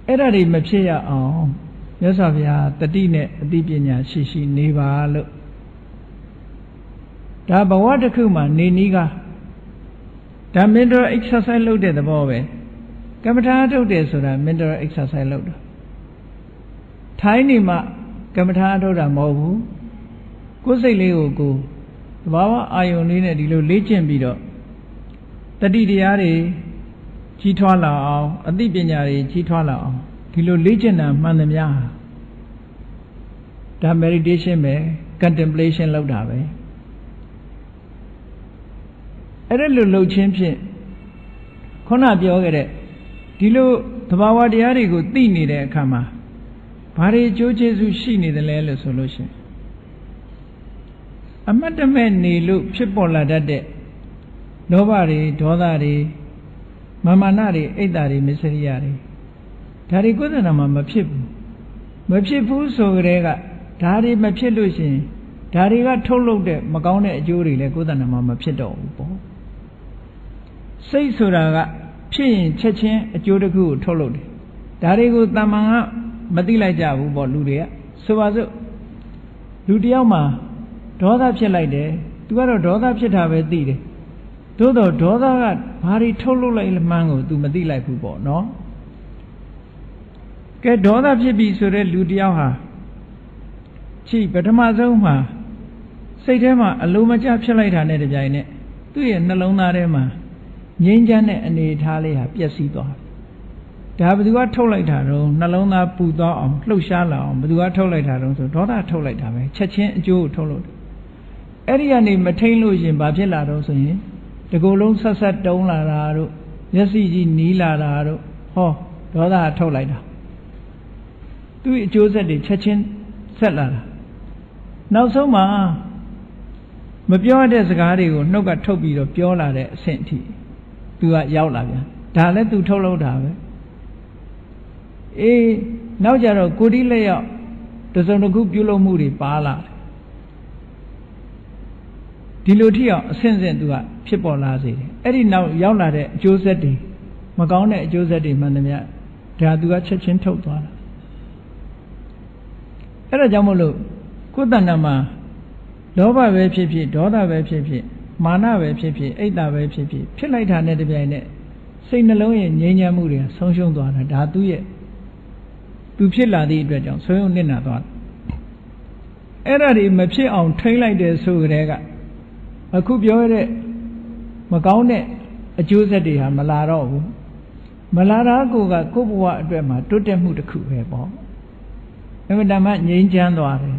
အဲ့ဒါတွေမဖြစ်ရအောင်မြတ်စွာဘုရားတတိနဲ့အသိပညာရှိနေပါလို့ဒါဘဝတစ်ခုမှာနေနီးကဒါ mental exercise လုပ်တဲ့သဘောပဲကမ္မထာထုတ်တယ်ဆိုတာ mental exercise လုပ်တာထိုင်းနေမှကမ္မထာထုတ်တာမဟုတ်ဘူးကိုယ်စိတ်လေးကိုကိုယ်သဘာဝအာယုန်လေးနဲ့ဒီလိုလေ့ကျင့်ပြီးတော့တတိတရားတွေကြီးထွားလာအောင်အသိပညာတွေကြီးထွားလာအောင်ဒီလိုလေ့ကျင့်တာမှန်သမျှဒါ meditation ပဲ contemplation လုပ်တာပဲအဲ့ဒါလိုလှုပ်ခြင်းဖြင့်ခုနပြောခဲ့တဲ့ဒီလိုသဘာဝတရားတွေကိုသိနေတဲ့အခါမှာဘာတွေအကျိုးကျေးဇူးရှိနေသလဲလို့ဆိုလို့ရှိရင်အမတ်တမဲ့နေလို့ဖြစ်ပေါ်လာတတ်တဲ့လောဘတွေဒေါသတွေမာနတွေအိတ်တာတွေမစ္စရိယတွေဒါတွေကိုယ်တဏ္ဍာမှာမဖြစ်ဘူးဆိုကြတဲ့ကဒါတွေမဖြစ်လို့ရှိရင်ဒါတွေကထုတ်လုပ်တဲ့မကောင်းတဲ့အကျိုးတွေလည်းကိုယ်တဏ္ဍာမှာမဖြစ်တော့ဘူးပေါ့စိတ်ဆိုတာကဖြစ်ရင်ချက်ချင်းအကျိုးတစ်ခုကိုထုတ်လုပ်တယ်ဒါတွေကိုတမန်ကမသိလိုက်ကြဘူးပေါ့လူတွေကဆိုပါစို့လူတယောက်မှာဒေါသဖြစ်လိုက်တယ်သူကတော့ဒေါသဖြစ်တာပဲသိတယ်သို့တော့ဒေါသကဘာတွေထုတ်လုပ်လိုက်မှန်းကို तू မသိလိုက်ဘူးပေါ့နော်ကဲဒေါသဖြစ်ပြီဆိုတဲ့လူတယောက်ဟာပထမဆုံးမှာစိတ်ထဲမှာအလိုမကျဖြစ်လိုက်တာနဲ့တပြိုင်နက်သူ့ရဲ့နှလုံးသားထဲမှာငြိမ်းချမ်းတဲ့အနေအထားလေးဟာပျက်စီးသွားဒါဘယ်သူကထုတ်လိုက်တာတော့နှလုံးသားပူသွားအောင်လှုပ်ရှားလာအောင်ဘယ်သူကထုတ်လိုက်တာတော့ဆိုဒေါသထုတ်လိုက်တာပဲချက်ချင်းအကျိုးကိုထုတ်လို့အဲ့ဒီကနေမထိန်လို့ရှင်ဘာဖြစ်လာတော့ဆိုရင်ဒီကိုယ်လုံးဆက်ဆက်တုံးလာတာတို့မျက်စိကြီးနီးလာတာတို့ဟောဒေါသထုတ်လိုက်တာသူ့အကျိုးဆက်တွေချက်ချင်းဆက်လာတာနောက်ဆုံးမှာမပြောတဲ့စကားတွေကိုနှုတ်ကထုတ်ပြီးတော့ပြောလာတဲ့အဆင့်အထိသူကရောက်လာပြန်ဒါလည်းသူထုတ်လုပ်တာပဲအေး နောက်ကြတော့ကိုယ်ဒီလက်ရောက်တစုံတစ်ခုပြုလုပ်မှုတွေပါလာတယ်ဒီလိုထိအောင်အဆင့်ဆင့်သူကဖြစ်ပေါ်လာစေတယ်အဲ့ဒီနောက်ရောက်လာတဲ့အကျိုးဆက်တွေမကောင်းတဲ့အကျိုးဆက်တွေမှန်သမျှဒါသူကချက်ချင်းထုတ်သွားတာအဲ့ဒါကြောင့်မို့လို့ကိုယ်တဏ္ဍာမှာလောဘပဲဖြစ်ဖြစ်ဒေါသပဲဖြစ်ဖြစ်မာနပဲဖြစ်ဖြစ်အိတ်တာပဲဖြစ်ဖြစ်ဖြစ်လိုက်တာနဲ့တပြိုင်နက်စိတ်နှလုံးရဲ့ငြိမ်းချမ်းမှုတွေဆုံးရှုံးသွားတာဒါသူဖြစ်လာသည့်အတွက်ကြောင့်ဆုံးယုံနစ်နာသွားတယ်အဲ့ဒါတွေမဖြစ်အောင်ထိန်းလိုက်တယ်ဆိုကြတဲ့ကအခုပြောရတဲ့မကောင်းတဲ့အကျိုးဆက်တွေဟာမလာတော့ဘူးမလာတာကိုကကိုယ့်ဘဝအတွက်မှာတိုးတက်မှုတစ်ခုပဲပေါ့အမှန်တမ်းငြိမ်းချမ်းသွားတယ်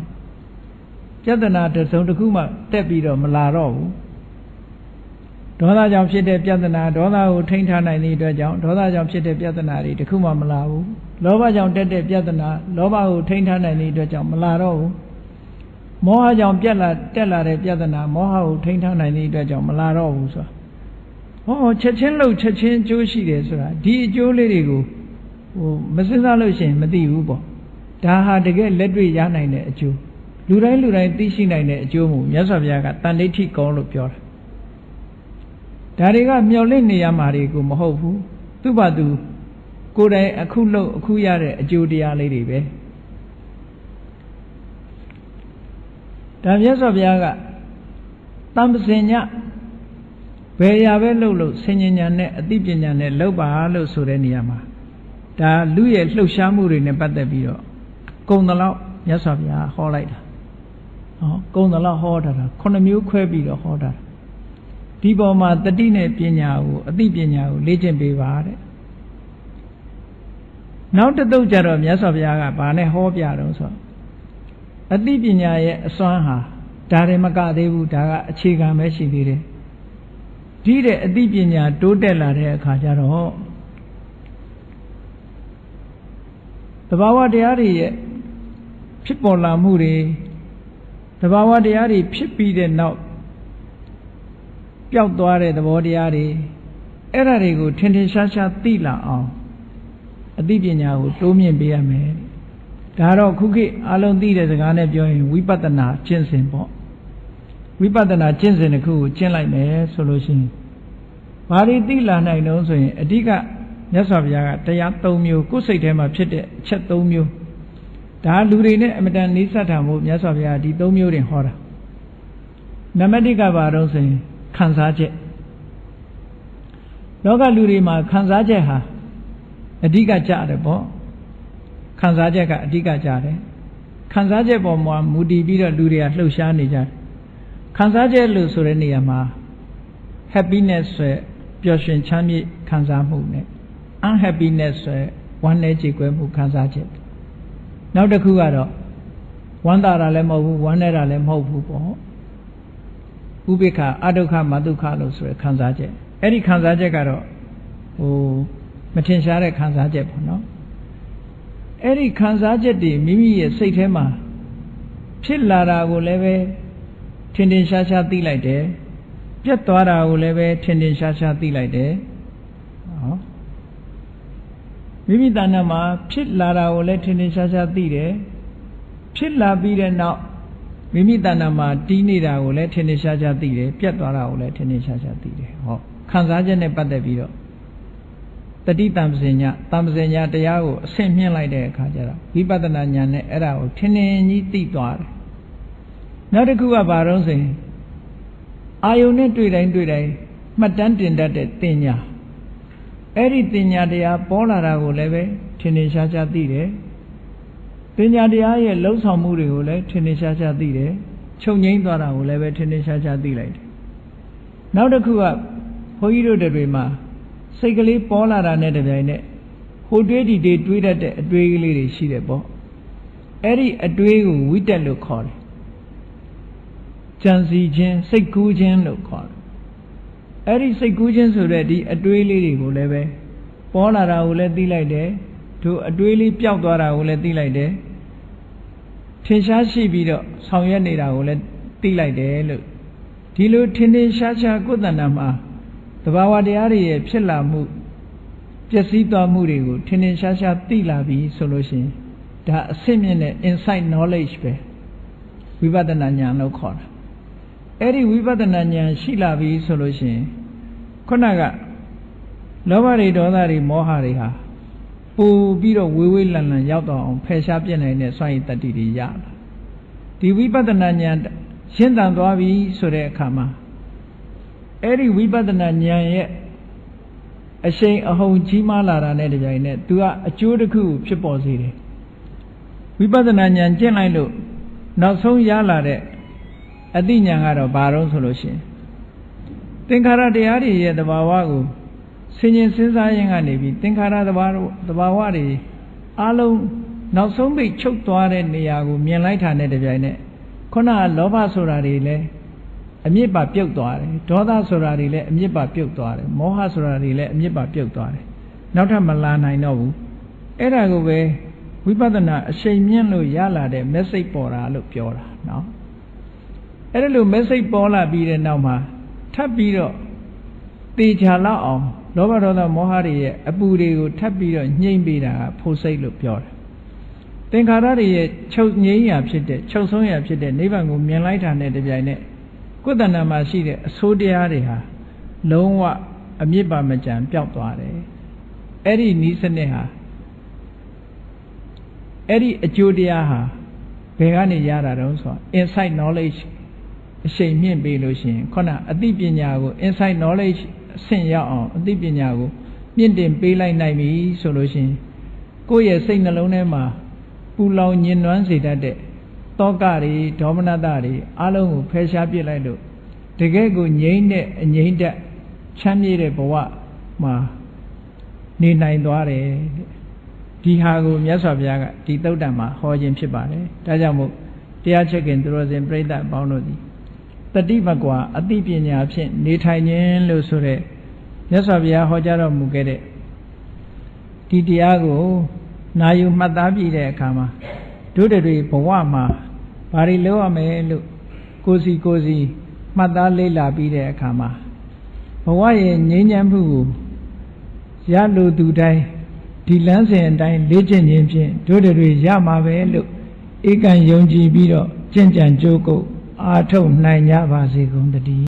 ပြဿနာတစ်စုံတစ်ခုမှတက်ပြီးတော့မလာတော့ဘူးဒေါသကြောင့်ဖြစ်တဲ့ပြဿနာဒေါသကိုထိန်းထားနိုင်တဲ့အတွက်ကြောင့်ဒေါသကြောင့်ဖြစ်တဲ့ပြဿနာတွေတစ်ခုမှမလာဘူးလောဘကြောင့်တက်တဲ့ပြဿနာလောဘကိုထိန်းထားနိုင်တဲ့အတွက်ကြောင့်မလာတော့ဘူးမောဟကြောင့်တက်လာတဲ့ပြဿနာမောဟကိုထိန်းထားနိုင်တဲ့အတွက်ကြောင့်မလာတော့ဘူးဆိုတာချက်ချင်းလှုပ်ချက်ချင်းအကျိုးရှိတယ်ဆိုတာဒီအကျိုးလေးတွေကိုမစဉ်းစားလို့ရှိရင်မသိဘူးပေါ့ဒါဟာတကယ်လက်တွေ့ရနိုင်တဲ့အကျိုးလူတိုင်းသိရှိနိုင်တဲ့အကျိုးမှုမြတ်စွာဘုရားကတန်ဋိဋ္ဌိကောလို့ပြောတာဒါတွေကမျော်လင့်နေရမှာတွေကိုမဟုတ်ဘူးသူ့ဘာသူကိုယ်တိုင်အခုလှုပ်အခုရတဲ့အကျိုးတရားလေးတွေပဲဒါမြတ်စွာဘုရားကတမ္ပစင်ညဘယ်ရာပဲလှုပ်လို့ဆင်ញဉာဏ်နဲ့အသိပညာနဲ့လှုပ်ပါလို့ဆိုတဲ့နေရာမှာဒါလူရဲ့လှုပ်ရှားမှုတွေနဲ့ပတ်သက်ပြီးတော့ကုံတလောက်မြတ်စွာဘုရားဟောလိုက်တာကုံတလောက်ဟောတာ9မျိုးခွဲပြီးတော့ဟောတာဒီပေါ်မှာတတိနဲ့ပညာကိုအသိပညာကိုလေ့ကျင့်ပေးပါတဲ့နောက်တစ်သုတ်ကြတော့မြတ်စွာဘုရားကဘာနဲ့ဟောပြတော့ဆိုအသိပညာရဲ့အစွမ်းဟာဒါတွေမကသေးဘူးဒါကအခြေခံပဲရှိသေးတယ်ဒီတဲ့အသိပညာတိုးတက်လာတဲ့အခါကျတော့သဘာဝတရားတွေရဲ့ဖြစ်ပေါ်လာမှုတွေသဘာဝတရားတွေဖြစ်ပြီးတဲ့နောက်ပျောက်သွားတဲ့သဘောတရားတွေအဲ့ဒါတွေကိုထင်ထင်ရှားရှားသိလာအောင်အသိပညာကိုတိုးမြင့်ပေးရမယ်ဒါတော့ခုခေတ်အလုံးသိတဲ့စကားနဲ့ပြောရင်ဝိပဿနာကျင့်စဉ်ပေါ့ဝိပဿနာကျင့်စဉ်တစ်ခုကိုကျင့်လိုက်မယ်ဆိုလို့ရှိရင်ဘာတွေသိလာနိုင်တော့ဆိုရင်အဓိကမြတ်စွာဘုရားကတရား3မျိုးကိုယ်စိတ်ထဲမှာဖြစ်တဲ့အချက်3မျိုးဒါလူတွေနဲ့အမတန်နှိစက်တာမို့မြတ်စွာဘုရားဒီ3မျိုးတင်ဟောတာနံပါတ်1ကဘာတော့ဆိုရင်ခံစားချက်လောကလူတွေမှာခံစားချက်ဟာအဓိကကြတယ်ပေါ့ခံစားချက်ကအဓိကကြတယ်ခံစားချက်ပေါ်မှာမူတည်ပြီးတော့လူတွေကလှုပ်ရှားနေကြတယ်ခံစားချက်လို့ဆိုတဲ့နေရာမှာ happiness ဆိုပျော်ရွှင်ချမ်းမြေ့ခံစားမှုနဲ့ unhappiness ဆိုဝမ်းနည်းကြေကွဲမှုခံစားချက်နောက်တစ်ခုကတော့ဝမ်းသာတာလည်းမဟုတ်ဘူးဝမ်းနည်းတာလည်းမဟုတ်ဘူးပေါ့ဥပိ္ပခအဒုက္ခမဒုက္ခလို့ဆိုရယ်ခံစားချက်အဲ့ဒီခံစားချက်ကတော့မထင်ရှားတဲ့ခံစားချက်ပေါ့နော်အဲ့ဒီခံစားချက်တွေမိမိရဲ့စိတ်ထဲမှာဖြစ်လာတာကိုလည်းပဲထင်ထင်ရှားရှားသိလိုက်တယ်ပြတ်သွားတာကိုလည်းပဲထင်ထင်ရှားရှားသိလိုက်တယ်မိမိတဏ္ဍာမှာဖြစ်လာတာကိုလည်းထင်ထင်ရှားရှားသိတယ်ဖြစ်လာပြီးတဲ့နောက်မိမိတဏ္ဍာမှာတီးနေတာကိုလည်းထင်ထင်ရှားရှားသိတယ်ပြတ်သွားတာကိုလည်းထင်ထင်ရှားရှားသိတယ်ခံစားချက်နဲ့ပတ်သက်ပြီးတော့တတိတံပစင်ညာတရားကိုအဆင့်မြင့်လိုက်တဲ့အခါကျတော့ဝိပဿနာဉာဏ်နဲ့အဲ့ဒါကိုထင်ထင်ကြီးသိသွားတယ်နောက်တစ်ခုကဘာတော့ဆိုရင်အာယုန်နဲ့တွေ့တိုင်းမှတ်တမ်းတင်တတ်တဲ့တင်ညာအဲ့ဒီတင်ညာတရားပေါ်လာတာကိုလည်းပဲထင်ထင်ရှားရှားသိတယ်တင်ညာတရားရဲ့လှုပ်ဆောင်မှုတွေကိုလည်းထင်ထင်ရှားရှားသိတယ်ချုပ်ငိမ့်သွားတာကိုလည်းပဲထင်ထင်ရှားရှားသိလိုက်တယ်နောက်တစ်ခုကဘုန်းကြီးတို့တွေမှာစိတ်ကလေးပေါ်လာတာနဲ့တပြိုင်နက်ဟိုတွေးဒီတွေးတတ်တဲ့အတွေးကလေးတွေရှိတယ်ပေါ့အဲ့ဒီအတွေးကိုဝိတက်လို့ခေါ်တယ်ကြံစီခြင်းစိတ်ကူးခြင်းလို့ခေါ်တယ်အဲ့ဒီစိတ်ကူးခြင်းဆိုတဲ့ဒီအတွေးလေးတွေကိုလည်းပဲပေါ်လာတာကိုလည်းသိလိုက်တယ်တို့အတွေးလေးပျောက်သွားတာကိုလည်းသိလိုက်တယ်ထင်ရှားရှိပြီးတော့ဆောင်ရွက်နေတာကိုလည်းသိလိုက်တယ်လို့ဒီလိုထင်ထင်ရှားရှားကိုယ်တဏ္ဍာမှာသဘာဝတရားတွေရဲ့ဖြစ်လာမှုပျက်စီးသွားမှုတွေကိုထင်ထင်ရှားရှားသိလာပြီဆိုလို့ရှိရင် ဒါအစစ်မြင့်တဲ့ insight knowledge ပဲဝိပဿနာဉာဏ်လို့ခေါ်တာအဲ့ဒီဝိပဿနာဉာဏ်ရှိလာပြီဆိုလို့ရှိရင်ခုနကလောဘတွေဒေါသတွေမောဟတွေဟာပို့ပြီးတော့ဝေးဝေးလန်လန်ရောက်တော့အောင်ဖယ်ရှားပြစ်နိုင်တဲ့စွမ်းရည်တတ္တိတွေရလာဒီဝိပဿနာဉာဏ်ရှင်းတန်သွားပြီဆိုတဲ့အခါမှာအဲ့ဒီဝိပဿနာဉာဏ်ရဲ့အရှိန်အဟုန်ကြီးမားလာတာနဲ့တပြိုင်နက်သူကအကျိုးတစ်ခုဖြစ်ပေါ်စေတယ်ဝိပဿနာဉာဏ်ကျင့်လိုက်လို့နောက်ဆုံးရလာတဲ့အသိဉာဏ်ကတော့ဘာလို့ဆိုလို့ရှိရင်သင်္ခါရတရားတွေရဲ့သဘာဝကိုဆင်ញင်စဉ်းစားရင်ကနေပြီးသင်္ခါရသဘာဝတွေအလုံးနောက်ဆုံးပိတ်ချုပ်သွားတဲ့နေရာကိုမြင်လိုက်တာနဲ့တပြိုင်နက်ခုနကလောဘဆိုတာတွေလည်းအမြစ်ပါပြုတ်သွားတယ်ဒေါသဆိုတာတွေလည်းအမြစ်ပါပြုတ်သွားတယ်မောဟဆိုတာတွေလည်းအမြစ်ပါပြုတ်သွားတယ်နောက်ထပ်မလာနိုင်တော့ဘူးအဲ့ဒါကိုပဲဝိပဿနာအရှိန်မြင့်လို့ရလာတဲ့ message ပေါ်တာလို့ပြောတာเนาะအဲ့ဒါလို့ message ပေါ်လာပြီးတဲ့နောက်မှာထပ်ပြီးတော့တေချာလောက်အောင်လောဘဒေါသမောဟတွေရဲ့အပူတွေကိုထပ်ပြီးတော့ညှိမ့်ပေးတာကဖို့စိတ်လို့ပြောတယ်သင်္ခါရတွေရဲ့ချုပ်ငြိမ်းရာဖြစ်တဲ့ချုပ်ဆုံးရာဖြစ်တဲ့နိဗ္ဗာန်ကိုမြင်လိုက်တာနဲ့တပြိုင်နက်ကိုယ်တဏ္ဍာမှာရှိတဲ့အဆိုးတရားတွေဟာလုံးဝအမြစ်ပါမကြံပျောက်သွားတယ်အဲ့ဒီဤစနစ်ဟာအဲ့ဒီအကျိုးတရားဟာဘယ်ကနေရတာတုံးဆိုတော့ insight knowledge အရှိန်မြင့်ပေးလို့ရှိရင်ခုနအသိပညာကို insight knowledge အဆင့်ရောက်အောင်အသိပညာကိုမြင့်တင်ပေးလိုက်နိုင်ပြီဆိုလို့ရှိရင်ကိုယ့်ရဲ့စိတ်နှလုံးထဲမှာပူလောင်ညင်နွမ်းစေတတ်တဲ့တောကတွေဒေါမနတတွေအလုံးကိုဖယ်ရှားပြစ်လိုက်လို့တကယ်ကိုငြိမ့်တဲ့အငြိမ့်တဲ့ချမ်းမြေ့တဲ့ဘဝမှာနေနိုင်သွားတယ်ဒီဟာကိုမြတ်စွာဘုရားကဒီသုတ်တံမှာဟောခြင်းဖြစ်ပါတယ်ဒါကြောင့်မို့တရားချက်ခင်သူတော်စင်ပြိဿအပေါင်းတို့သည်တတိမကွာအသိပညာဖြင့်နေထိုင်ခြင်းလို့ဆိုတဲ့မြတ်စွာဘုရားဟောကြားတော်မူခဲ့တဲ့ဒီတရားကိုနာယူမှတ်သားပြီးတဲ့အခါမှာတို့တွေဘဝမှာဘာတွေလုပ်ရမယ်လို့ကိုစီမှတ်သားလေ့လာပြီးတဲ့အခါမှာဘဝရဲ့ငြိမ်းချမ်းမှုကိုရလိုသူတိုင်းဒီလမ်းစဉ်အတိုင်းလေ့ကျင့်ခြင်းဖြင့်တို့တွေရမှာပဲလို့ဧကံယုံကြည်ပြီးတော့ကြင်ကြံကြိုးကုပ်အားထုတ်နိုင်ကြပါစေကုန်သတည်း